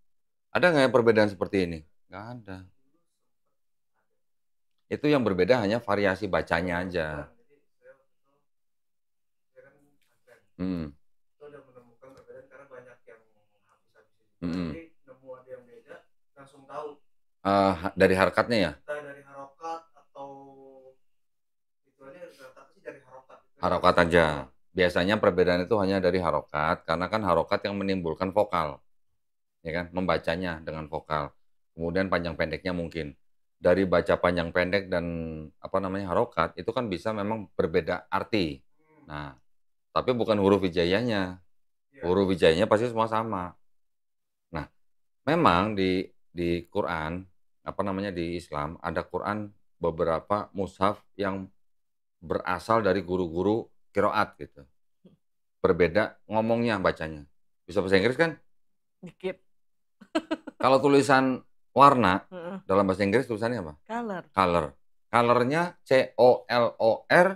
Ada nggak ya perbedaan seperti ini? Nggak ada. Itu yang berbeda hanya variasi bacanya aja. Itu udah menemukan perbedaan karena banyak yang habis-habis itu. Jadi nemu ada yang beda, langsung tahu. Dari harakatnya ya? Dari harokat atau itu aja rata-rata sih dari harokat. Harokat aja. Biasanya perbedaan itu hanya dari harokat, karena kan harokat yang menimbulkan vokal. Ya kan, membacanya dengan vokal. Kemudian panjang pendeknya mungkin. Dari baca panjang pendek dan harokat itu kan bisa memang berbeda arti. Nah, tapi bukan huruf hijaiyahnya. Huruf hijaiyahnya pasti semua sama. Nah, memang di Quran, di Islam ada Quran beberapa mushaf yang berasal dari guru-guru qiraat gitu. Berbeda ngomongnya, bacanya. Bisa bahasa Inggris kan? Dikit. Kalau tulisan warna dalam bahasa Inggris tulisannya apa? Color. Colornya C-O-L-O-R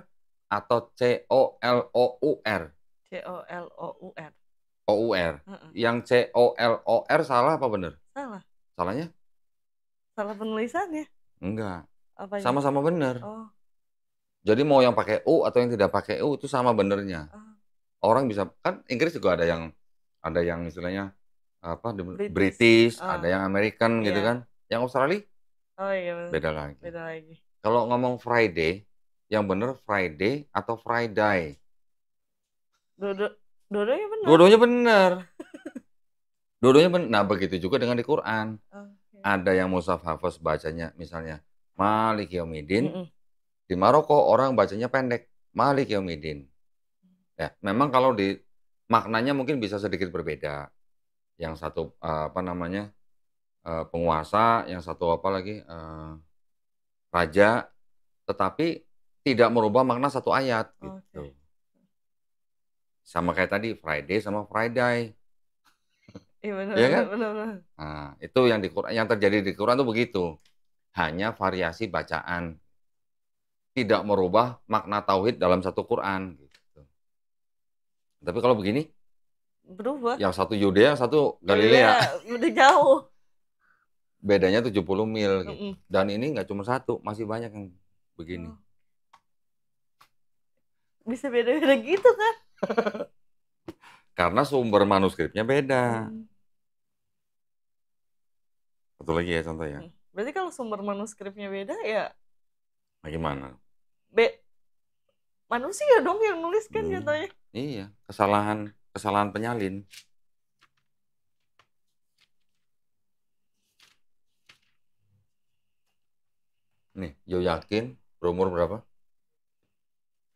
atau C-O-L-O-U-R? C-O-L-O-U-R. O-U-R. Yang C-O-L-O-R salah apa benar? Salah. Salahnya? Salah penulisannya? Enggak. Apanya? Sama-sama benar. Oh. Jadi mau yang pakai U atau yang tidak pakai U itu sama benernya. Orang bisa, kan Inggris juga ada yang istilahnya British, ada yang American gitu kan. Yang Australia? Oh iya. Beda lagi. Beda lagi. Kalau ngomong Friday, yang bener Friday atau Friday? Dua-duanya benar. Dua-duanya benar. Dua-duanya benar. Nah, begitu juga dengan di Quran. Okay. Ada yang Mushaf Hafiz bacanya misalnya Malik Yaumiddin. Di Maroko orang bacanya pendek, Malik Yaumiddin. Ya, memang kalau di maknanya mungkin bisa sedikit berbeda. Yang satu penguasa, yang satu raja, tetapi tidak merubah makna satu ayat gitu. Sama kayak tadi Friday sama Friday. Iya benar, ya kan? Benar. Nah, itu yang di Quran, yang terjadi di Quran itu begitu. Hanya variasi bacaan. Tidak merubah makna tauhid dalam satu Quran gitu. Tapi kalau begini berubah. Yang satu Yudea, yang satu Galilea. Udah jauh. Bedanya 70 mil gitu. Dan ini nggak cuma satu, masih banyak yang begini. Bisa beda-beda gitu kan? Karena sumber manuskripnya beda. Satu lagi ya contoh ya. Berarti kalau sumber manuskripnya beda ya gimana? Manusia dong yang nulis kan contohnya. Iya, kesalahan penyalin. Nih, Yoyakin berumur berapa?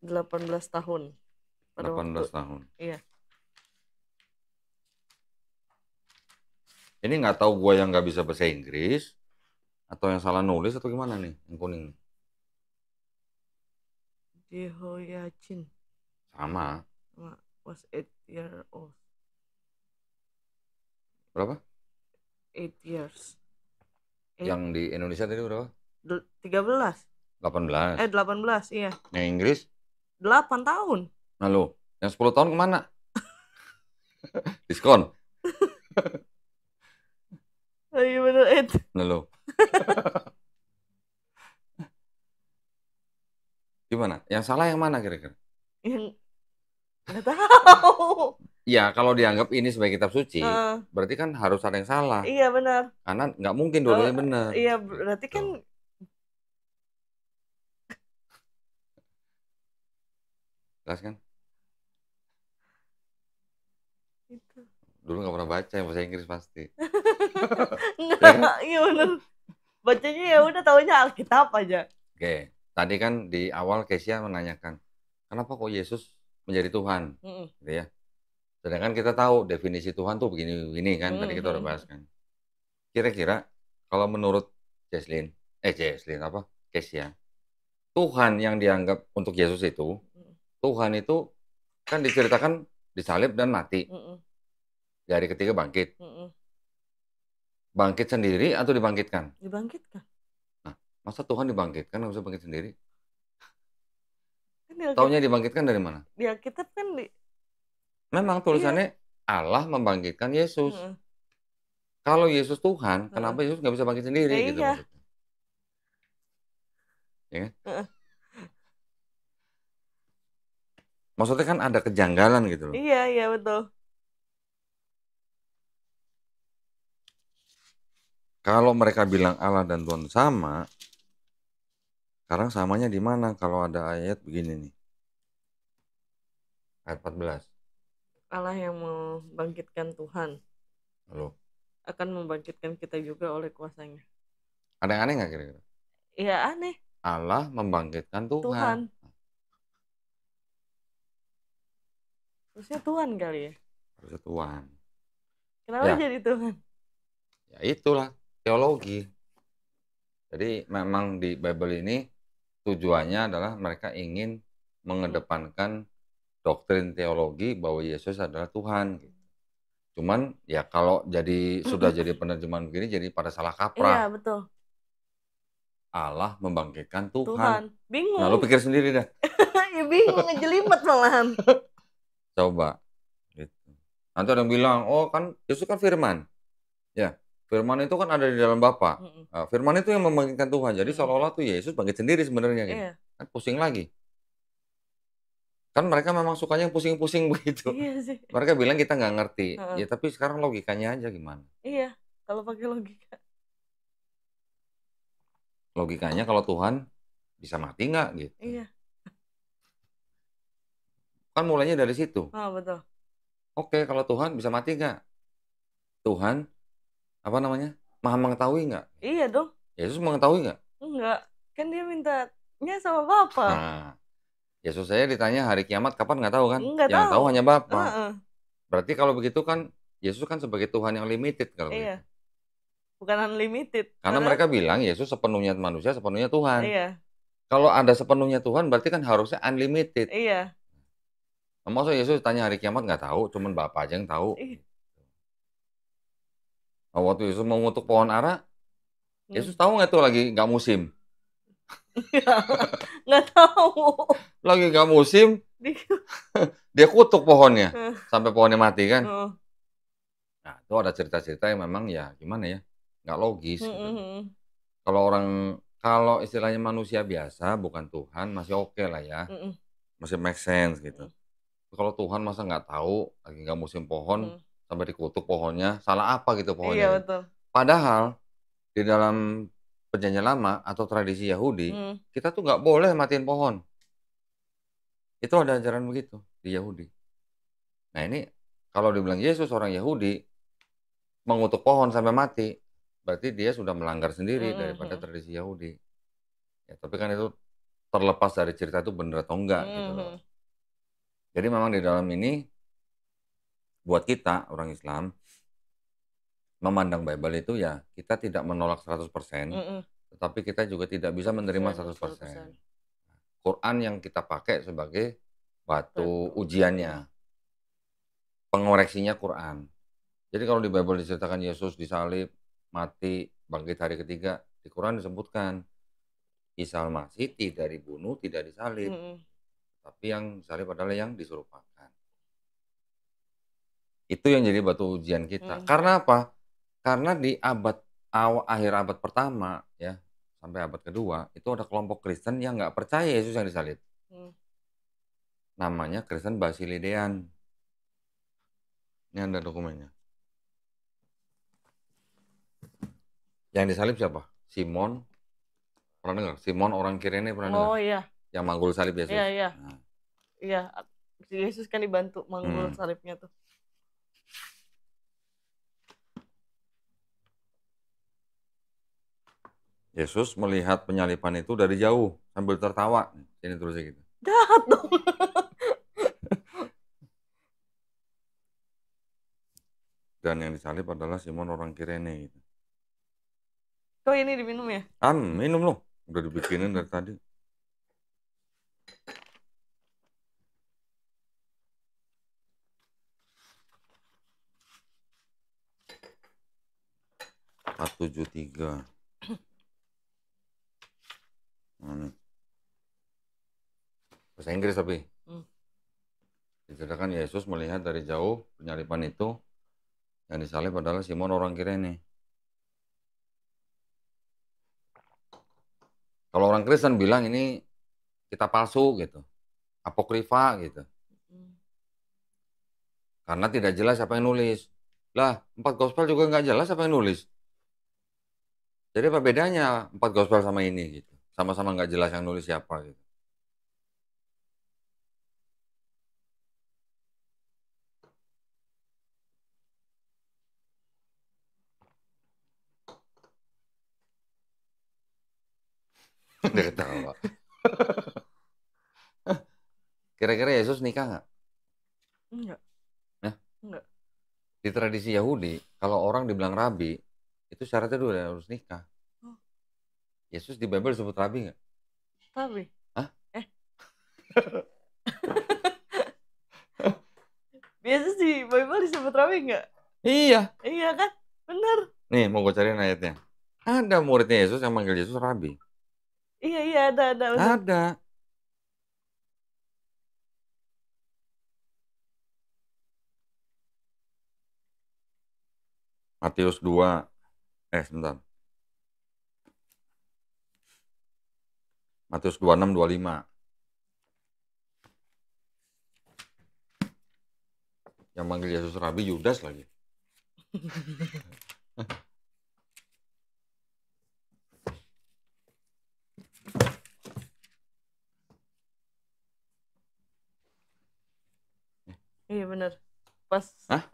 18 tahun. 18 tahun. Iya. Ini nggak tahu gue yang nggak bisa bahasa Inggris atau yang salah nulis atau gimana nih yang kuning. Jehoiachin. Sama. Was 8 years old. Berapa? 8 years. Yang di Indonesia tadi berapa? 13. 18. 18, iya. Yang Inggris? 8 tahun. Nah lo, yang 10 tahun kemana? Diskon? Oh iya bener itu. Nah lo, gimana? Yang salah yang mana kira-kira? Yang nggak tahu. Ya kalau dianggap ini sebagai kitab suci, Heeh. berarti kan harus ada yang salah. Iya benar. Karena nggak mungkin Oh, dua-duanya benar. iya berarti kan Gitu. Jelas kan? itu. Dulu nggak pernah baca yang bahasa Inggris pasti. Ya kan? Enggak, iya bener. Bacanya ya udah taunya Alkitab aja. Oke, tadi kan di awal Kesia menanyakan, kenapa kok Yesus menjadi Tuhan? Mm-mm. Gitu ya. Sedangkan kita tahu definisi Tuhan tuh begini-begini kan, tadi kita udah bahas kan. Kira-kira kalau menurut Jesslyn apa? Kesia, Tuhan yang dianggap untuk Yesus itu, Tuhan itu kan diceritakan disalib dan mati. Di hari ketiga bangkit. Bangkit sendiri atau dibangkitkan? Dibangkitkan. Nah, masa Tuhan dibangkitkan nggak usah bangkit sendiri? Kan Taunya dibangkitkan dari mana? di Alkitab kan Memang tulisannya Allah membangkitkan Yesus. Kalau Yesus Tuhan, kenapa Yesus nggak bisa bangkit sendiri gitu iya. maksudnya? Ya kan? Maksudnya kan ada kejanggalan gitu loh. Iya, iya betul. Kalau mereka bilang Allah dan Tuhan sama, sekarang samanya di mana kalau ada ayat begini nih? Ayat 14. Allah yang membangkitkan Tuhan Loh, akan membangkitkan kita juga oleh kuasanya. ada yang aneh nggak kira-kira? Iya aneh. Allah membangkitkan Tuhan. Harusnya Tuhan kali ya. Harusnya Tuhan. Kenapa Ya. jadi Tuhan? Ya itulah teologi. Jadi memang di Bible ini tujuannya adalah mereka ingin mengedepankan doktrin teologi bahwa Yesus adalah Tuhan. Cuman ya kalau sudah jadi penerjemahan begini jadi pada salah kaprah. Iya betul. Allah membangkitkan Tuhan. Bingung. Nah lu pikir sendiri dah. Ya bingung, ngejelimet malahan. Coba. Gitu. Nanti ada yang bilang, oh kan Yesus kan firman. Ya, firman itu kan ada di dalam Bapa. Nah, firman itu yang membangkitkan Tuhan. Jadi seolah-olah tuh Yesus bangkit sendiri sebenarnya gitu. Iya. Kan pusing lagi. Kan mereka memang sukanya pusing-pusing begitu. Iya sih. Mereka bilang kita nggak ngerti. Ya tapi sekarang logikanya aja gimana? Iya, kalau pakai logika. Logikanya kalau Tuhan bisa mati nggak gitu? Iya. Kan mulainya dari situ. Oh betul. Oke, kalau Tuhan bisa mati nggak? Tuhan apa namanya? Maha mengetahui nggak? Iya dong. Yesus mengetahui nggak? Enggak, kan dia mintanya sama Bapa. Nah, Yesus saya ditanya hari kiamat kapan nggak tahu kan? Nggak Yang tahu hanya Bapa. Berarti kalau begitu kan Yesus kan sebagai Tuhan yang limited kalau iya. begitu. Bukan unlimited. Karena mereka bilang Yesus sepenuhnya manusia, sepenuhnya Tuhan. Iya. Kalau ada sepenuhnya Tuhan berarti kan harusnya unlimited. Iya. Maksudnya Yesus tanya hari kiamat nggak tahu, cuman Bapa aja yang tahu. Nah, waktu Yesus mau ngutuk pohon ara, Yesus tahu nggak tuh lagi nggak musim? Nggak tahu. Lagi nggak musim, dia kutuk pohonnya sampai pohonnya mati kan? Nah itu ada cerita-cerita yang memang ya gimana ya, nggak logis. Gitu. Kalau istilahnya manusia biasa bukan Tuhan masih oke lah ya, masih make sense gitu. Kalau Tuhan masa nggak tahu lagi nggak musim pohon sampai dikutuk pohonnya, salah apa gitu pohonnya? Iya betul. Padahal di dalam Perjanjian Lama atau tradisi Yahudi, kita tuh nggak boleh matiin pohon. Itu ada ajaran begitu di Yahudi. Nah ini kalau dibilang Yesus orang Yahudi mengutuk pohon sampai mati, berarti dia sudah melanggar sendiri daripada tradisi Yahudi. Ya, tapi kan itu terlepas dari cerita itu benar atau enggak gitu loh. Jadi memang di dalam ini buat kita orang Islam memandang Bible itu ya kita tidak menolak 100%, tetapi kita juga tidak bisa menerima 100%. Quran yang kita pakai sebagai batu ujiannya, pengoreksinya Quran. Jadi kalau di Bible diceritakan Yesus disalib, mati, bangkit hari ketiga, di Quran disebutkan Isa Al-Masih tidak dibunuh, tidak disalib, tapi yang disalib adalah yang diserupakan. Itu yang jadi batu ujian kita. Karena apa? Karena di akhir abad pertama ya sampai abad kedua itu ada kelompok Kristen yang nggak percaya Yesus yang disalib. Namanya Kristen Basilidean. Ini ada dokumennya. Yang disalib siapa? Simon. Pernah dengar? Simon orang Kirene pernah dengar? Oh iya. Yang manggul salib Yesus. Iya, iya. Nah. Iya, Yesus kan dibantu manggul salibnya tuh. Yesus melihat penyaliban itu dari jauh sambil tertawa. Ini tulisnya gitu. Jahat dong. Dan yang disalib adalah Simon orang Kirene gitu. Kok ini diminum ya? Minum loh. Udah dibikinin dari tadi. (473) Bahasa Inggris tapi. Diceritakan Yesus melihat dari jauh penyaliban itu, yang disalib adalah Simon orang Kirene. Kalau orang Kristen bilang ini kitab palsu gitu, apokrifa gitu. Karena tidak jelas siapa yang nulis. Lah, 4 gospel juga nggak jelas siapa yang nulis. Jadi apa bedanya 4 gospel sama ini gitu? Sama-sama nggak jelas yang nulis siapa gitu. Dia ketawa. Kira-kira Yesus nikah nggak? Enggak. Nah, enggak. Di tradisi Yahudi, kalau orang dibilang rabi, itu syaratnya dulu harus nikah. Yesus di Bible disebut rabi nggak? Rabi? Hah? Yesus di Bible disebut rabi nggak? Iya. Iya kan? Bener. Nih, mau gue cariin ayatnya. Ada muridnya Yesus yang manggil Yesus rabi. Iya, ada. Bener. Ada. Matius 2. Sebentar. Matius 26, 25. Yang manggil Yesus rabi Yudas lagi. Iya benar. Pas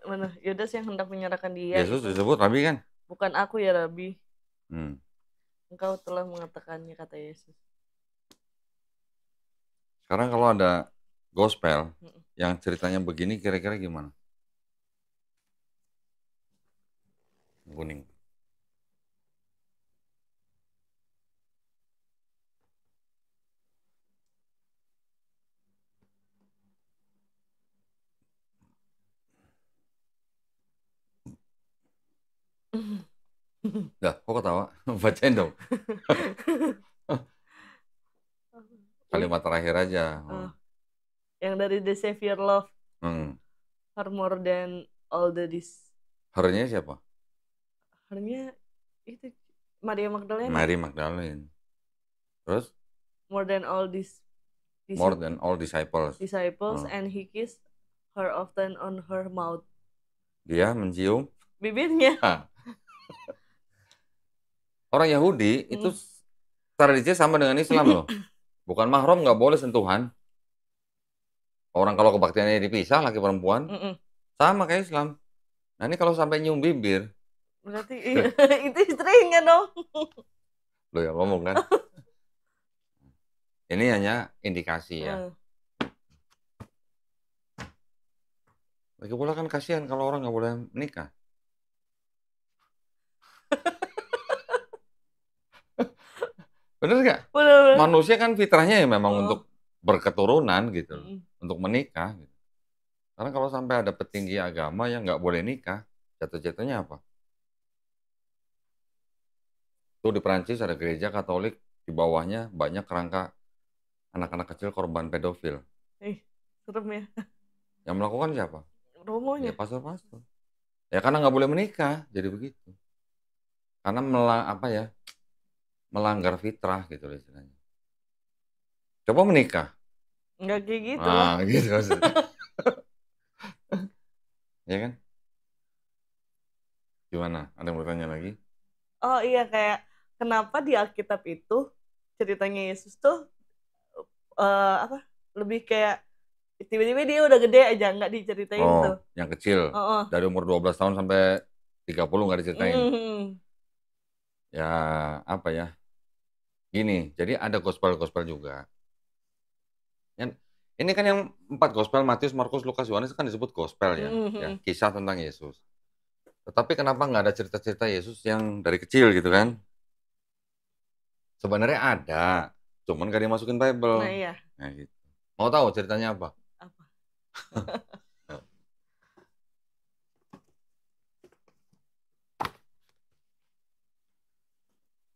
mana Yudas yang hendak menyerahkan dia. Yesus disebut rabi kan? Bukan aku ya Rabi. Engkau telah mengatakannya, kata Yesus. Sekarang kalau ada gospel yang ceritanya begini, kira-kira gimana? Kuning. Dah, kok ketawa? Bacain dong. Kalimat terakhir aja. Yang dari The Savior Love. Her more than all the this. Her-nya siapa? Her-nya itu Maria Magdalena. Mary Magdalene. Terus? More than all this. More than all disciples. And he kissed her often on her mouth. Dia mencium bibirnya. Orang Yahudi itu tradisinya sama dengan Islam loh. Bukan mahram, nggak boleh sentuhan. Orang kalau kebaktiannya dipisah laki perempuan, sama kayak Islam. Nah ini kalau sampai nyium bibir, berarti itu istrinya dong. Lo yang ngomong kan. Ini hanya indikasi ya. Lagi pula kan kasihan kalau orang nggak boleh menikah. Bener nggak? Bener. Manusia kan fitrahnya ya memang untuk berketurunan gitu, untuk menikah. Gitu. Karena kalau sampai ada petinggi agama yang nggak boleh nikah, jatuh-jatuhnya apa? Tuh di Perancis ada gereja Katolik, di bawahnya banyak kerangka anak-anak kecil korban pedofil. Serem ya. Yang melakukan siapa? Romonya. Ya pastor-pastor. Ya karena nggak boleh menikah, jadi begitu. Karena melanggar fitrah gitu loh istilahnya. Coba menikah. Nggak kayak gitu lah. Gitu maksudnya. Ya kan? Gimana? Ada yang mau tanya lagi? Oh iya, kayak kenapa di Alkitab itu ceritanya Yesus tuh apa lebih kayak tiba-tiba dia udah gede aja nggak diceritain tuh. Yang kecil. Dari umur 12 tahun sampai 30 nggak diceritain. Ya, apa ya? Gini, jadi ada gospel-gospel juga. Ini kan yang 4 gospel, Matius, Markus, Lukas, Yohanes kan disebut gospel ya, kisah tentang Yesus. Tetapi kenapa nggak ada cerita-cerita Yesus yang dari kecil gitu kan? Sebenarnya ada, cuman nggak dimasukin Bible. Nah iya. Nah, gitu. Mau tahu ceritanya apa? Apa?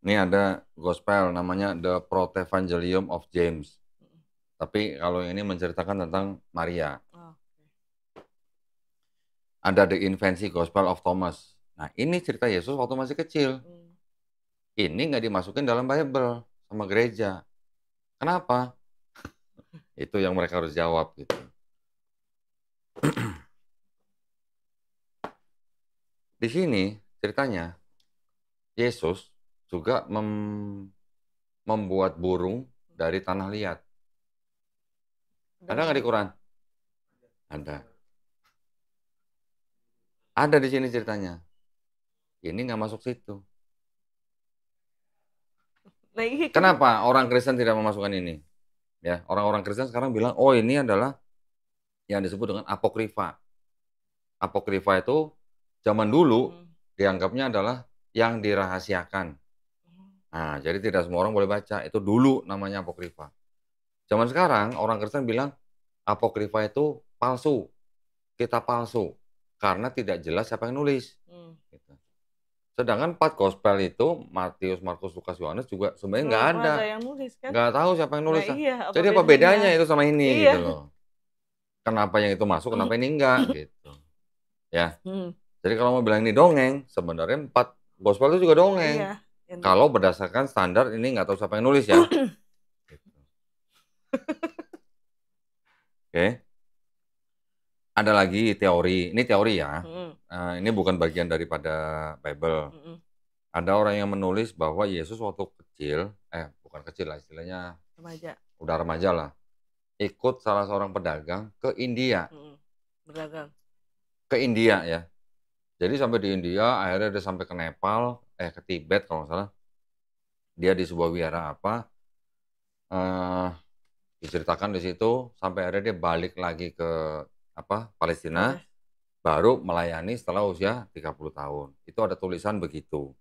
Ini ada gospel namanya The Protevangelium of James. Tapi kalau ini menceritakan tentang Maria. Ada The Infancy Gospel of Thomas. Nah, ini cerita Yesus waktu masih kecil. Ini nggak dimasukin dalam Bible sama gereja. Kenapa? Itu yang mereka harus jawab gitu. Di sini ceritanya Yesus juga membuat burung dari tanah liat. Ada nggak di Quran? Ada. Ada di sini ceritanya. Ini nggak masuk situ. Nah, kenapa orang Kristen tidak memasukkan ini? Ya, orang-orang Kristen sekarang bilang, oh ini adalah yang disebut dengan apokrifa. Apokrifa itu zaman dulu dianggapnya adalah yang dirahasiakan. Nah, jadi tidak semua orang boleh baca. Itu dulu namanya apokrifa. Zaman sekarang orang Kristen bilang apokrifa itu palsu, kitab palsu, karena tidak jelas siapa yang nulis. Gitu. Sedangkan 4 gospel itu Matius, Markus, Lukas, Yohanes juga sebenarnya nggak ada. Yang nulis, kan? Nggak tahu siapa yang nulis. Nah, iya, jadi apa bedanya itu sama ini gitu loh. Kenapa yang itu masuk, kenapa ini enggak gitu. Ya. Jadi kalau mau bilang ini dongeng, sebenarnya 4 gospel itu juga dongeng. Iya. Kalau berdasarkan standar ini nggak tahu siapa yang nulis ya. Oke. Ada lagi teori, ini teori ya. Ini bukan bagian daripada Bible. Ada orang yang menulis bahwa Yesus waktu kecil, bukan kecil lah istilahnya, remaja. Udah remaja lah, ikut salah seorang pedagang ke India. Berdagang. Ke India ya. Jadi sampai di India, akhirnya dia sampai ke Nepal, ke Tibet kalau nggak salah. Dia di sebuah wihara apa, diceritakan di situ, sampai akhirnya dia balik lagi ke Palestina, baru melayani setelah usia 30 tahun. Itu ada tulisan begitu.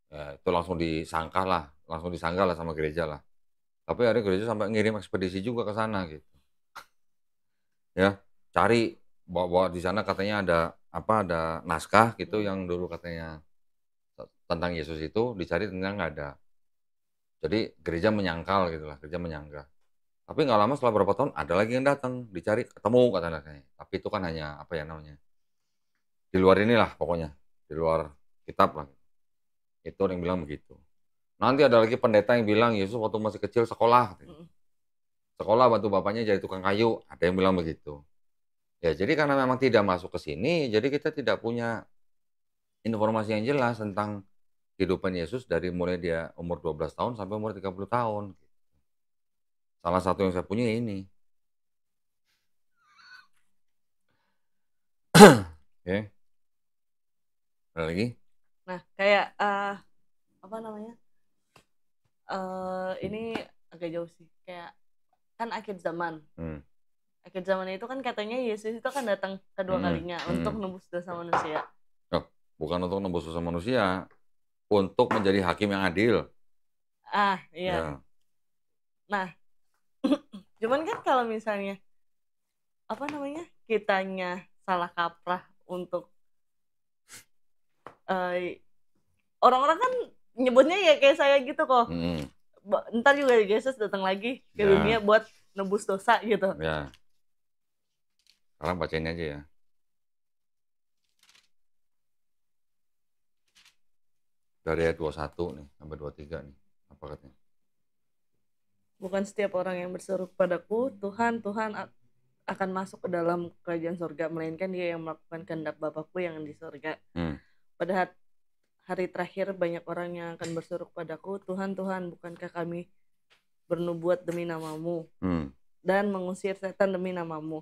Ya, itu langsung disangka lah sama gereja lah. Tapi akhirnya gereja sampai ngirim ekspedisi juga ke sana gitu. Ya, cari bahwa di sana katanya ada naskah gitu yang dulu katanya tentang Yesus itu, dicari ternyata nggak ada. Jadi gereja menyangkal gitu lah, gereja menyangka. Tapi nggak lama setelah beberapa tahun ada lagi yang datang, dicari ketemu katanya. Tapi itu kan hanya apa ya namanya? Di luar inilah pokoknya, di luar kitab lah. Itu orang yang bilang begitu. Nanti ada lagi pendeta yang bilang Yesus waktu masih kecil sekolah. Sekolah bantu bapaknya jadi tukang kayu, ada yang bilang begitu. Ya, jadi karena memang tidak masuk ke sini, jadi kita tidak punya informasi yang jelas tentang kehidupan Yesus dari mulai dia umur 12 tahun sampai umur 30 tahun. Salah satu yang saya punya ini. Oke. Ada lagi? Nah, kayak apa namanya? Ini agak jauh sih. Kayak kan akhir zaman. Akhir zaman itu kan katanya Yesus itu akan datang kedua kalinya untuk menebus dosa manusia. Bukan untuk menebus dosa manusia, untuk menjadi hakim yang adil. Iya. Ya. Nah, cuman kan kalau misalnya apa namanya kitanya salah kaprah untuk orang-orang kan nyebutnya ya kayak saya gitu kok. Ntar juga Yesus datang lagi ke dunia buat nebus dosa gitu. Ya. Sekarang bacain aja ya. Dari ayat 21 nih sampai 23 nih. Apa katanya? Bukan setiap orang yang berseru kepadaku, Tuhan, Tuhan akan masuk ke dalam kerajaan surga, melainkan dia yang melakukan kehendak Bapakku yang di surga. Pada hari terakhir banyak orang yang akan berseru kepadaku, Tuhan, Tuhan, bukankah kami bernubuat demi namamu dan mengusir setan demi namamu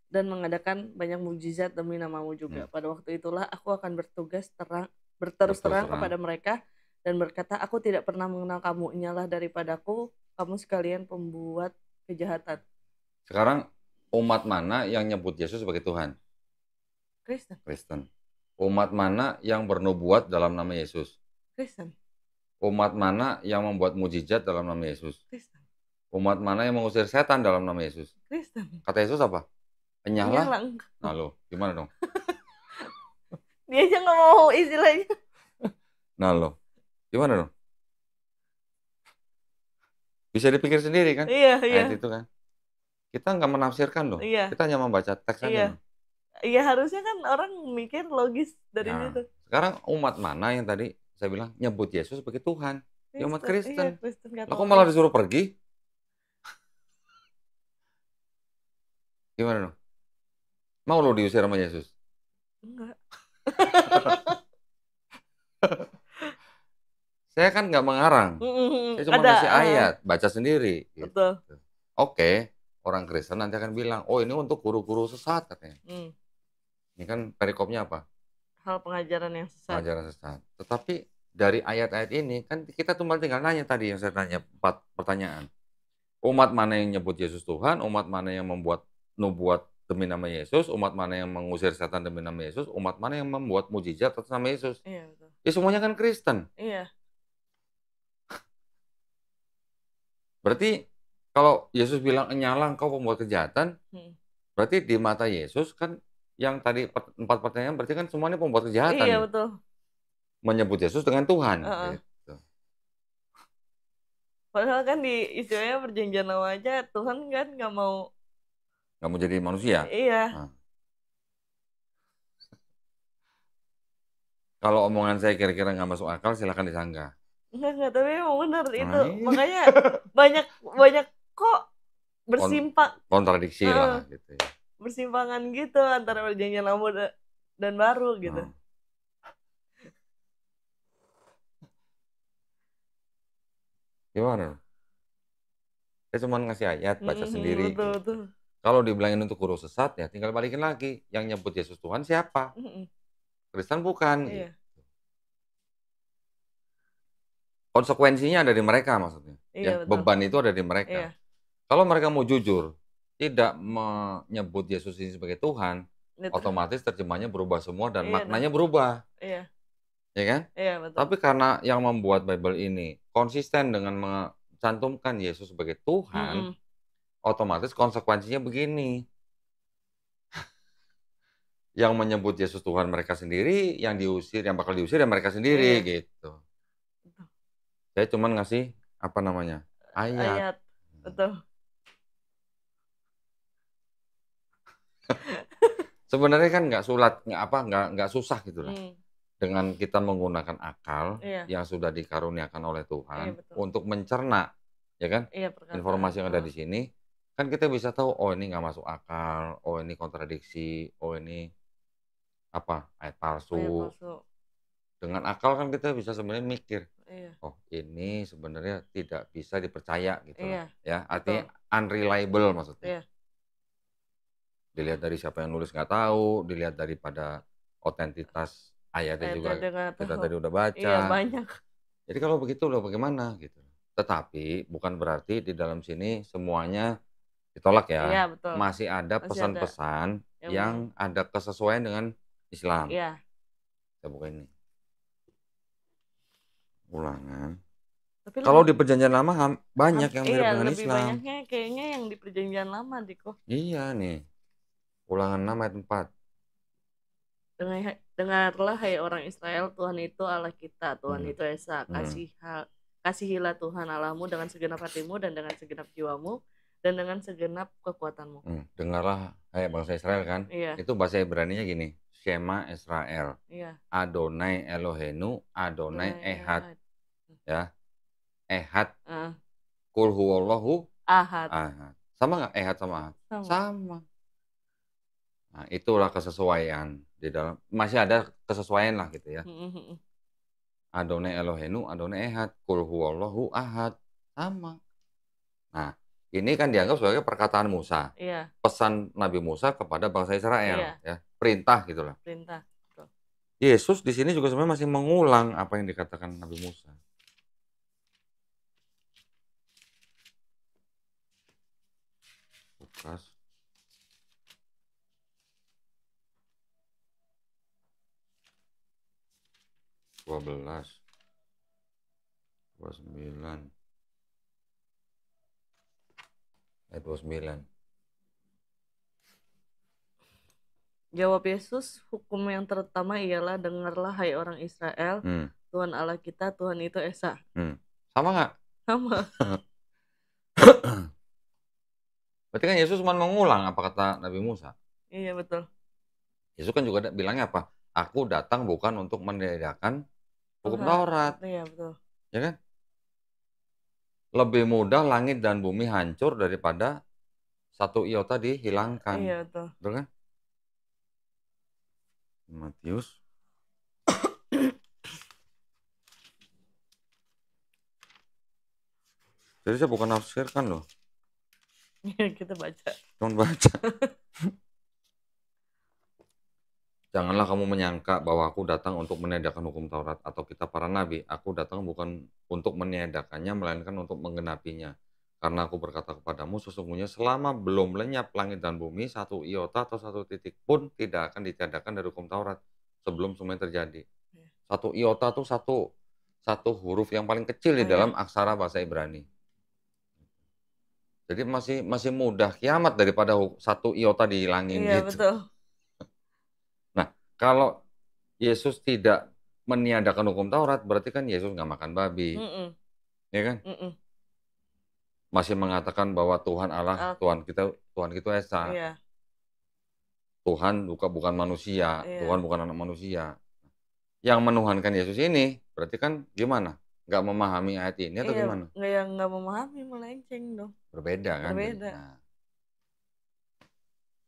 dan mengadakan banyak mukjizat demi namamu juga. Pada waktu itulah aku akan berterus terang kepada mereka dan berkata, aku tidak pernah mengenal kamu, inyalah daripadaku kamu sekalian pembuat kejahatan. Sekarang umat mana yang nyebut Yesus sebagai Tuhan? Kristen. Umat mana yang bernubuat dalam nama Yesus? Kristen. Umat mana yang membuat mujizat dalam nama Yesus? Kristen. Umat mana yang mengusir setan dalam nama Yesus? Kristen. Kata Yesus apa? Enyahlah. Nah lo, gimana dong? Dia aja nggak mau istilahnya. Nah lo, gimana dong? Bisa dipikir sendiri kan? Iya. Ayat itu kan? Kita nggak menafsirkan loh. Iya. Kita hanya membaca teks aja. Iya, harusnya kan orang mikir logis dari situ. Sekarang umat mana yang tadi saya bilang nyebut Yesus sebagai Tuhan? Ya umat Kristen. Iya, Kristen Lah kok malah disuruh pergi? Gimana dong? Mau lo diusir sama Yesus? Enggak. Saya kan nggak mengarang. Saya cuma ngasih ayat, baca sendiri. Gitu. Betul. Oke, orang Kristen nanti akan bilang, oh ini untuk guru-guru sesat katanya. Ini kan perikopnya apa? Hal pengajaran yang sesat. Pengajaran sesat. Tetapi dari ayat-ayat ini kan kita tinggal nanya tadi yang saya tanya 4 pertanyaan. Umat mana yang nyebut Yesus Tuhan? Umat mana yang membuat nubuat demi nama Yesus? Umat mana yang mengusir setan demi nama Yesus? Umat mana yang membuat mujizat atas nama Yesus? Iya, betul. Ya semuanya kan Kristen. Iya. Berarti kalau Yesus bilang nyala engkau pembuat kejahatan, berarti di mata Yesus kan yang tadi 4 pertanyaan berarti kan semuanya pembuat kejahatan. Iya, betul. Menyebut Yesus dengan Tuhan. Gitu. Padahal kan di istilahnya perjanjian lama aja Tuhan kan nggak mau jadi manusia. Iya. Nah. Kalau omongan saya kira-kira nggak masuk akal, silakan disanggah. Enggak, tapi emang benar itu. Makanya banyak kok bersimpang. Kontradiksi lah gitu ya. Bersimpangan gitu antara perjanjian lama dan baru gitu. Gimana? Saya cuma ngasih ayat, baca sendiri. Betul. Kalau dibilangin untuk guru sesat ya tinggal balikin lagi. Yang nyebut Yesus Tuhan siapa? Kristen bukan. Iya. Gitu. Konsekuensinya ada di mereka maksudnya. Iya, beban itu ada di mereka. Iya. Kalau mereka mau jujur, tidak menyebut Yesus ini sebagai Tuhan, otomatis terjemahnya berubah semua dan maknanya berubah. Iya. Ya kan? Iya, betul. Tapi karena yang membuat Bible ini konsisten dengan mencantumkan Yesus sebagai Tuhan, otomatis konsekuensinya begini. Yang menyebut Yesus Tuhan mereka sendiri, yang bakal diusir dan mereka sendiri gitu. Saya cuma ngasih ayat. Betul. Sebenarnya kan nggak susah gitu lah. Dengan kita menggunakan akal yang sudah dikaruniakan oleh Tuhan untuk mencerna, ya kan? Informasi yang ada di sini, kan kita bisa tahu, oh ini nggak masuk akal, oh ini kontradiksi, oh ini ayat palsu. Dengan akal kan kita bisa sebenarnya mikir, oh ini sebenarnya tidak bisa dipercaya gitu lah, ya. Artinya unreliable maksudnya. Dilihat dari siapa yang nulis nggak tahu, dilihat daripada otentitas ayatnya juga kita tadi udah baca. Iya, banyak. Jadi kalau begitu loh bagaimana gitu. Tetapi bukan berarti di dalam sini semuanya ditolak ya. Iya, betul. Masih ada pesan-pesan yang ada kesesuaian dengan Islam. Iya. Kita buka ini. Ulangan. Kalau di perjanjian lama banyak yang mirip dengan Islam. Iya, lebih banyaknya kayaknya yang di perjanjian lama, Diko. Iya nih. Ulangan 6 ayat 4. Dengarlah hai orang Israel, Tuhan itu Allah kita, Tuhan itu Esa. Kasihilah Tuhan Allahmu dengan segenap hatimu dan dengan segenap jiwamu dan dengan segenap kekuatanmu. Dengarlah hai bangsa Israel kan. Iya. Itu bahasa Ibraninya gini. Shema Israel. Iya. Adonai Elohenu, Adonai Ehad. Ya. Ehad. Kul huwallahu ahad. Sama nggak Ehad sama Ahad? Sama. Nah, itulah kesesuaian di dalam, masih ada kesesuaian lah gitu ya. Adonai Elohenu, Adonai Ehad, Kul huwallahu ahad. Sama. Nah, ini kan dianggap sebagai perkataan Musa. Iya. Pesan Nabi Musa kepada bangsa Israel, ya. Perintah gitulah. Perintah. Betul. Yesus di sini juga sebenarnya masih mengulang apa yang dikatakan Nabi Musa. Lukas 12 29 ayat 29. Jawab Yesus, hukum yang terutama ialah dengarlah hai orang Israel, Tuhan Allah kita, Tuhan itu Esa. Sama nggak? Sama. Berarti kan Yesus cuma mengulang apa kata Nabi Musa. Iya betul. Yesus kan juga bilangnya apa? Aku datang bukan untuk meniadakan hukum Taurat. Iya betul. Ya kan? Lebih mudah langit dan bumi hancur daripada satu iota dihilangkan. Iya betul. Betul kan? Matius jadi saya bukan nafsirkan loh. Iya, kita baca. Cuma baca. Janganlah kamu menyangka bahwa aku datang untuk meniadakan hukum Taurat atau kitab para nabi. Aku datang bukan untuk meniadakannya, melainkan untuk menggenapinya. Karena aku berkata kepadamu, sesungguhnya selama belum lenyap langit dan bumi, satu iota atau satu titik pun tidak akan ditiadakan dari hukum Taurat sebelum semuanya terjadi. Satu iota itu satu huruf yang paling kecil di dalam aksara bahasa Ibrani. Jadi masih mudah kiamat daripada satu iota dihilangin gitu. Betul. Nah, kalau Yesus tidak meniadakan hukum Taurat, berarti kan Yesus nggak makan babi. Ya kan? Masih mengatakan bahwa Tuhan Allah, Tuhan kita Esa. Iya. Tuhan bukan manusia, Tuhan bukan anak manusia. Yang menuhankan Yesus ini, berarti kan gimana? Nggak memahami ayat ini atau gimana? Nggak memahami, melenceng dong. Berbeda kan? Berbeda. Nah,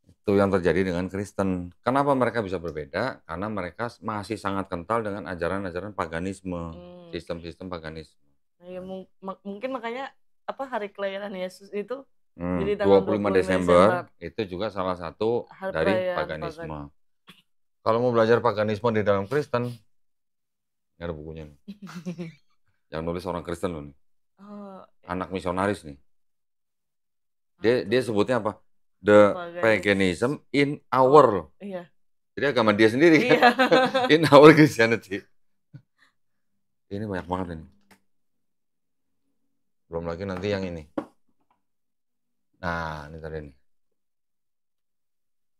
itu yang terjadi dengan Kristen. Kenapa mereka bisa berbeda? Karena mereka masih sangat kental dengan ajaran-ajaran paganisme, sistem-sistem paganisme. Ya, mungkin makanya hari kelahiran Yesus itu jadi tanggal 25 Desember itu juga salah satu dari paganisme. Kalau mau belajar paganisme di dalam Kristen, ini ada bukunya nih. Yang nulis orang Kristen loh nih. Anak misionaris nih. Dia sebutnya apa? The paganism in our. Iya. Jadi agama dia sendiri kan. In our Christianity. Ini banyak banget ini. Belum lagi nanti yang ini. Nah, ini tadi nih.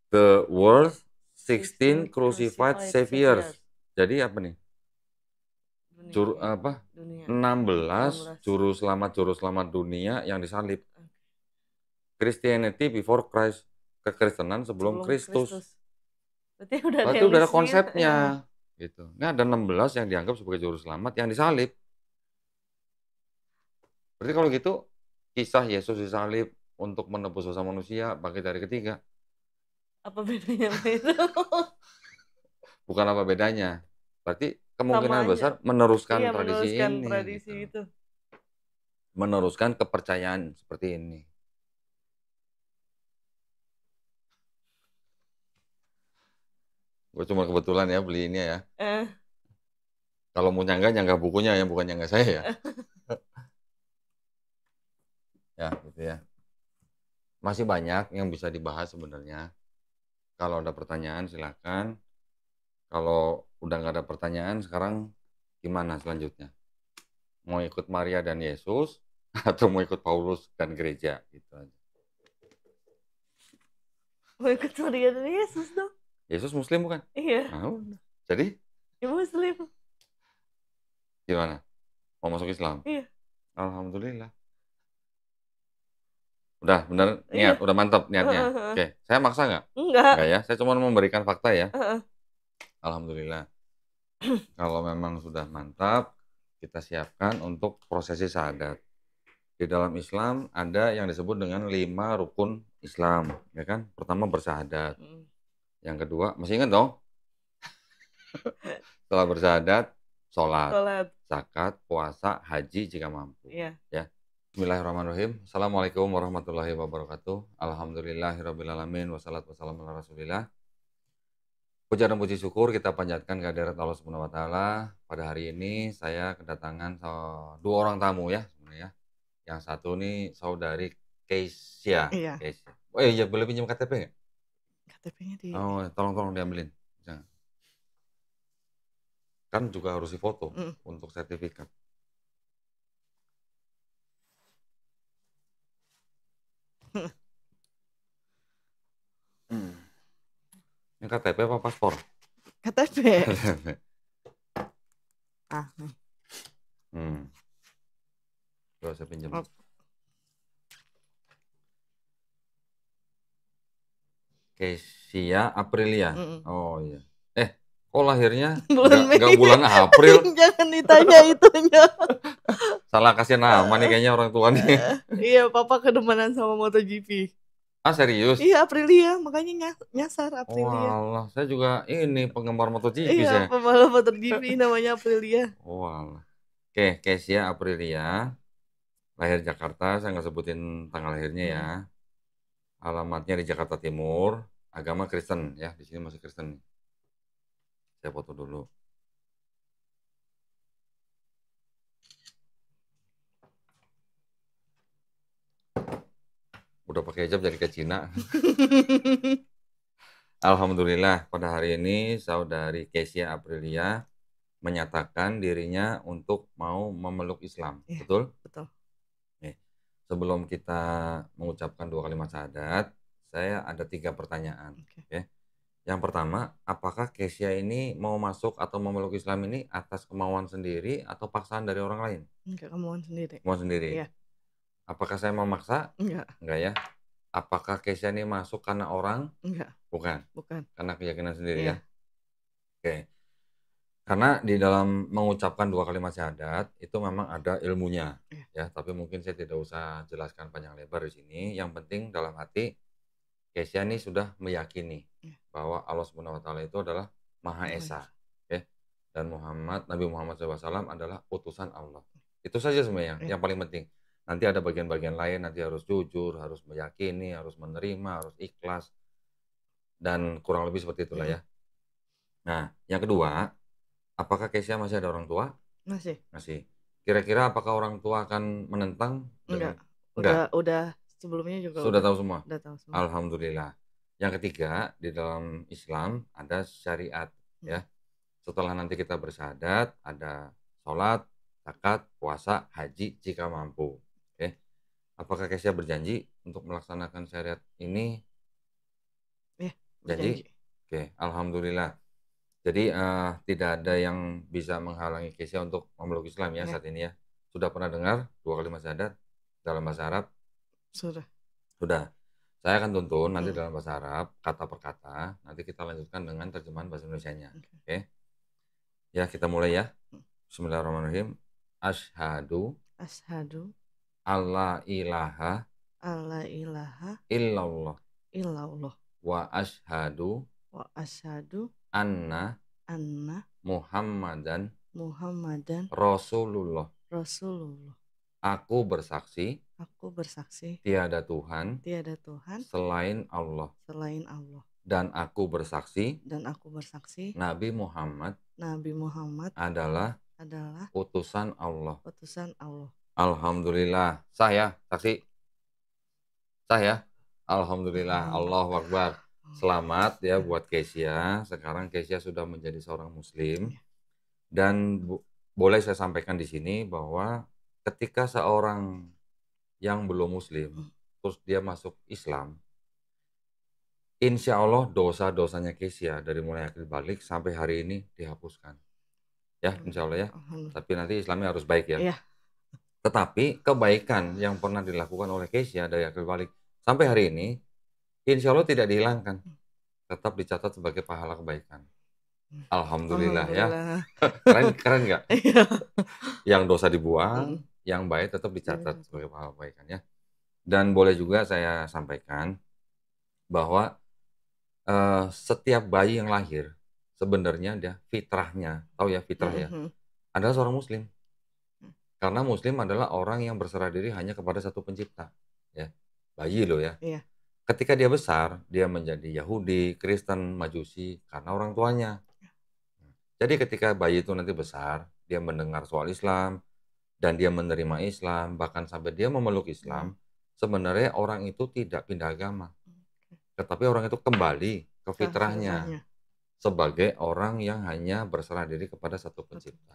The world 16 crucified saviors. Jadi apa nih? 16 juru selamat dunia yang disalib. Christianity before Christ, kekristenan sebelum Kristus. Berarti udah ada konsepnya. Gitu. Ini ada 16 yang dianggap sebagai juru selamat yang disalib. Berarti kalau gitu kisah Yesus disalib untuk menebus dosa manusia bangkit dari ketiga. Apa bedanya itu? Bukan apa bedanya. Berarti kemungkinan besar meneruskan tradisi ini. Itu. Meneruskan kepercayaan seperti ini. Gue cuma kebetulan ya beli ini ya. Kalau mau nyangga bukunya ya, bukan nyangga saya ya. Ya, gitu ya. Masih banyak yang bisa dibahas sebenarnya. Kalau ada pertanyaan silakan. Kalau udah nggak ada pertanyaan, sekarang gimana selanjutnya? Mau ikut Maria dan Yesus atau mau ikut Paulus dan gereja? Gitu aja. Mau ikut Maria dan Yesus dong. Yesus Muslim bukan? Iya. Nah, jadi? Ya Muslim. Gimana? Mau masuk Islam? Iya. Alhamdulillah. Udah bener niat, udah mantap niatnya. Oke, saya maksa nggak? Enggak. Enggak ya, saya cuma memberikan fakta ya. Alhamdulillah. Kalau memang sudah mantap, kita siapkan untuk prosesi syahadat. Di dalam Islam ada yang disebut dengan 5 rukun Islam, ya kan? Pertama bersyahadat. Yang kedua, masih ingat dong? Setelah bersyahadat, sholat, zakat, puasa, haji jika mampu. Iya. Ya. Bismillahirrahmanirrahim. Assalamualaikum warahmatullahi wabarakatuh. Alhamdulillahirrabbilalamin. Wassalatu wassalamu ala rasulillah. Puja dan puji syukur kita panjatkan kehadirat Allah Subhanahu wa taala. Pada hari ini saya kedatangan 2 orang tamu ya sebenarnya. Yang satu nih saudari Keisha. Iya. Keisha. Oh iya, boleh pinjam KTP nggak? KTP-nya di. Oh, tolong diambilin. Jangan. Kan juga harus difoto untuk sertifikat. Ini KTP apa paspor? KTP. Coba saya pinjam. Keisha Aprilia. Oh iya. Kok lahirnya nggak bulan April? Jangan ditanya itunya. Salah kasih nama nih kayaknya orang tuanya. Iya, papa kedemanan sama MotoGP. Ah, serius? Iya, Aprilia, makanya nyasar Aprilia. Walah, saya juga ini penggemar MotoGP iya, saya. pembalap MotoGP namanya Aprilia. Walah. Oke, Keisha Aprilia. Lahir Jakarta, saya nggak sebutin tanggal lahirnya ya. Alamatnya di Jakarta Timur, agama Kristen ya, di sini masih Kristen. Saya foto dulu. Udah pakai hijab jadi ke Cina. Alhamdulillah pada hari ini saudari Keisha Aprilia menyatakan dirinya untuk mau memeluk Islam. Ya, betul? Betul. Sebelum kita mengucapkan 2 kalimat syahadat, saya ada 3 pertanyaan. Okay. Yang pertama, apakah Keisha ini mau masuk atau memeluk Islam ini atas kemauan sendiri atau paksaan dari orang lain? Enggak, kemauan sendiri. Kemauan sendiri? Iya. Apakah saya memaksa? Enggak. Enggak ya? Apakah Keisha ini masuk karena orang? Enggak. Bukan? Bukan. Karena keyakinan sendiri ya? Oke. Karena di dalam mengucapkan 2 kalimat syahadat, itu memang ada ilmunya. Ya, tapi mungkin saya tidak usah jelaskan panjang lebar di sini. Yang penting dalam hati, Keisha ini sudah meyakini bahwa Allah Subhanahu wa taala itu adalah Maha Esa, ya. Dan Nabi Muhammad SAW adalah utusan Allah. Itu saja sebenarnya yang paling penting. Nanti ada bagian-bagian lain, nanti harus jujur, harus meyakini, harus menerima, harus ikhlas. Dan kurang lebih seperti itulah ya. Nah, yang kedua, apakah Keisha masih ada orang tua? Masih. Kira-kira apakah orang tua akan menentang? Enggak. Udah sebelumnya juga sudah tahu semua? Udah tahu semua. Alhamdulillah. Yang ketiga, di dalam Islam ada syariat ya. Setelah nanti kita bersyahadat, ada sholat, zakat, puasa, haji jika mampu. Oke. Apakah Keisha berjanji untuk melaksanakan syariat ini? Ya, janji. Oke, alhamdulillah. Jadi tidak ada yang bisa menghalangi Keisha untuk memeluk Islam ya saat ini ya. Sudah pernah dengar 2 kalimat syahadat dalam bahasa Arab? Sudah. Saya akan tuntun nanti dalam bahasa Arab, kata per kata. Nanti kita lanjutkan dengan terjemahan bahasa Indonesianya. Oke. Ya, kita mulai ya. Bismillahirrahmanirrahim. Asyhadu alla ilaha illallah wa asyhadu anna Muhammadan Rasulullah. Aku bersaksi tiada Tuhan selain Allah. Dan aku bersaksi Nabi Muhammad adalah utusan Allah. Alhamdulillah. Sah ya, saksi? Sah ya? Alhamdulillah. Allahu Akbar. Selamat ya buat Keisha. Sekarang Keisha sudah menjadi seorang muslim. Dan boleh saya sampaikan di sini bahwa ketika seorang yang belum muslim terus dia masuk Islam, insya Allah dosa-dosanya Keisha dari mulai akhir balik sampai hari ini dihapuskan. Ya, insya Allah ya. Tapi nanti Islamnya harus baik ya. Iya. Tetapi kebaikan yang pernah dilakukan oleh Keisha dari akhir balik sampai hari ini, insya Allah tidak dihilangkan. Tetap dicatat sebagai pahala kebaikan. Alhamdulillah ya. Alhamdulillah. Keren nggak? Iya. Yang dosa dibuang, yang baik tetap dicatat sebagai pahala kebaikan ya. Dan boleh juga saya sampaikan bahwa setiap bayi yang lahir sebenarnya dia fitrahnya, tahu ya fitrah ya, adalah seorang muslim. Karena muslim adalah orang yang berserah diri hanya kepada satu pencipta, ya. Bayi loh ya. Iya. Ketika dia besar, dia menjadi Yahudi, Kristen, Majusi karena orang tuanya. Jadi ketika bayi itu nanti besar, dia mendengar soal Islam dan dia menerima Islam, bahkan sampai dia memeluk Islam, sebenarnya orang itu tidak pindah agama. Tetapi orang itu kembali ke fitrahnya sebagai orang yang hanya berserah diri kepada satu pencipta.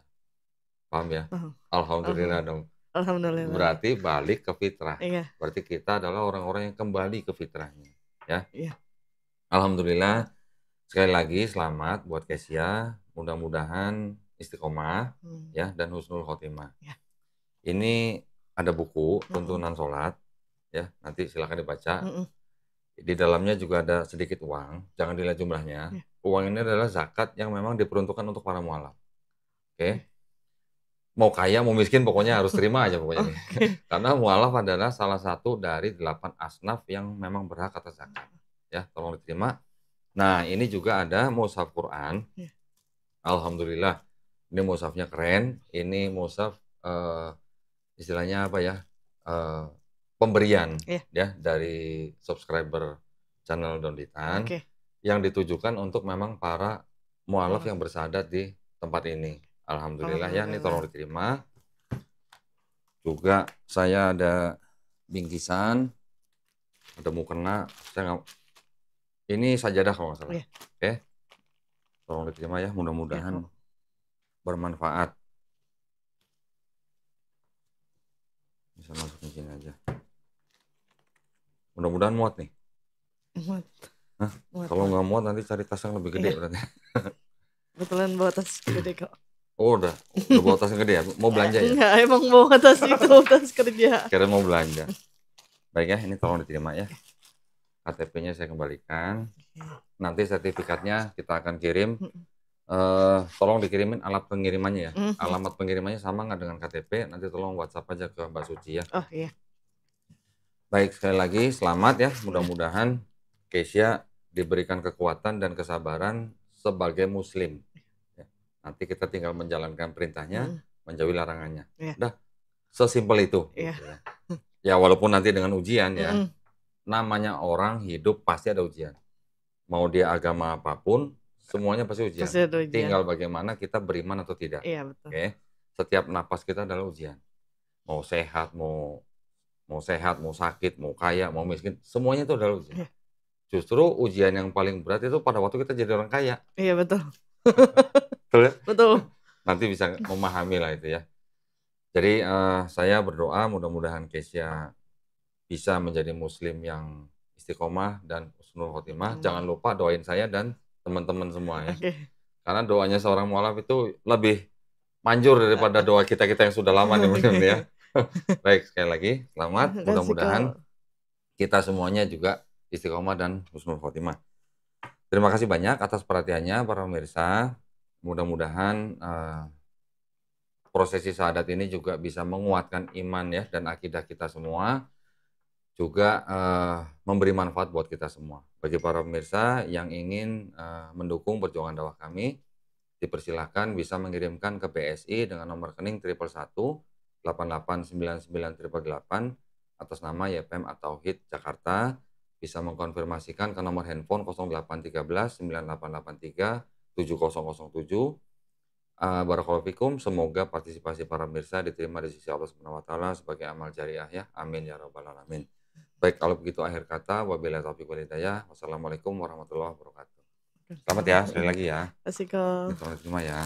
Paham ya? Alhamdulillah dong. Alhamdulillah. Berarti balik ke fitrah. Iya. Berarti kita adalah orang-orang yang kembali ke fitrahnya. Ya. Iya. Alhamdulillah. Sekali lagi selamat buat Kesia. Mudah-mudahan istiqomah ya dan husnul khotimah. Ya. Ini ada buku tuntunan sholat. Ya, nanti silakan dibaca. Di dalamnya juga ada sedikit uang. Jangan dilihat jumlahnya. Uang ini adalah zakat yang memang diperuntukkan untuk para mualaf. Oke. Mau kaya, mau miskin, pokoknya harus terima aja pokoknya. Karena mualaf adalah salah satu dari 8 asnaf yang memang berhak atas zakat. Ya, tolong diterima. Nah, ini juga ada mushaf Quran. Alhamdulillah. Ini mushafnya keren. Ini mushaf istilahnya apa ya? Pemberian ya dari subscriber channel Donditan yang ditujukan untuk memang para mualaf yang bersahadat di tempat ini. Alhamdulillah ya, ini tolong diterima. Juga saya ada bingkisan, ada mukena. Ini sajadah kalau nggak salah. Oke, tolong diterima ya. Mudah-mudahan bermanfaat. Bisa masukin sini aja. Mudah-mudahan muat nih. Muat. Kalau nggak muat nanti cari tas yang lebih gede berarti. Kebetulan bawa tas gede kok. Oh udah bawa tas yang gede ya? Mau belanja ya? Enggak, emang bawa tas itu, tas kerja. Kira mau belanja. Baik ya, ini tolong diterima ya. KTP-nya saya kembalikan. Nanti sertifikatnya kita akan kirim. Tolong dikirimin alat pengirimannya ya. Alamat pengirimannya sama nggak dengan KTP? Nanti tolong WhatsApp aja ke Mbak Suci ya. Oh iya. Baik, sekali lagi selamat ya. Mudah-mudahan Kesia diberikan kekuatan dan kesabaran sebagai muslim. Nanti kita tinggal menjalankan perintahnya, menjauhi larangannya. Udah, sesimpel itu. Gitu ya. Ya walaupun nanti dengan ujian ya. Namanya orang hidup pasti ada ujian. Mau dia agama apapun, semuanya pasti ujian. Tinggal bagaimana kita beriman atau tidak. Iya, betul. Oke. Setiap napas kita adalah ujian. Mau sehat, mau sakit, mau kaya, mau miskin, semuanya itu adalah ujian. Justru ujian yang paling berat itu pada waktu kita jadi orang kaya. Iya, betul. Betul ya? Betul. Nanti bisa memahami lah itu ya. Jadi saya berdoa mudah-mudahan Kesia bisa menjadi muslim yang istiqomah dan husnul khotimah. Jangan lupa doain saya dan teman-teman semua ya. Karena doanya seorang mualaf itu lebih manjur daripada doa kita-kita yang sudah lama nih muslim ya. Baik, sekali lagi selamat. Mudah-mudahan kita semuanya juga istiqomah dan husnul khotimah. Terima kasih banyak atas perhatiannya para pemirsa. Mudah-mudahan prosesi syahadat ini juga bisa menguatkan iman ya dan akidah kita semua. Juga memberi manfaat buat kita semua. Bagi para pemirsa yang ingin mendukung perjuangan dakwah kami, dipersilahkan bisa mengirimkan ke BSI dengan nomor rekening 111 8899 atas nama YPM At-Tauhid Jakarta. Bisa mengkonfirmasikan ke nomor handphone 0813 9883 7007. Barakallahu fikum, semoga partisipasi para pemirsa diterima di sisi Allah Subhanahu wa taala sebagai amal jariah ya. Amin ya rabbal alamin. Baik, kalau begitu akhir kata, wabillahi taufiq wal hidayah. Wassalamualaikum warahmatullahi wabarakatuh. Selamat ya sekali lagi ya. Terima kasih. Terima kasih ya.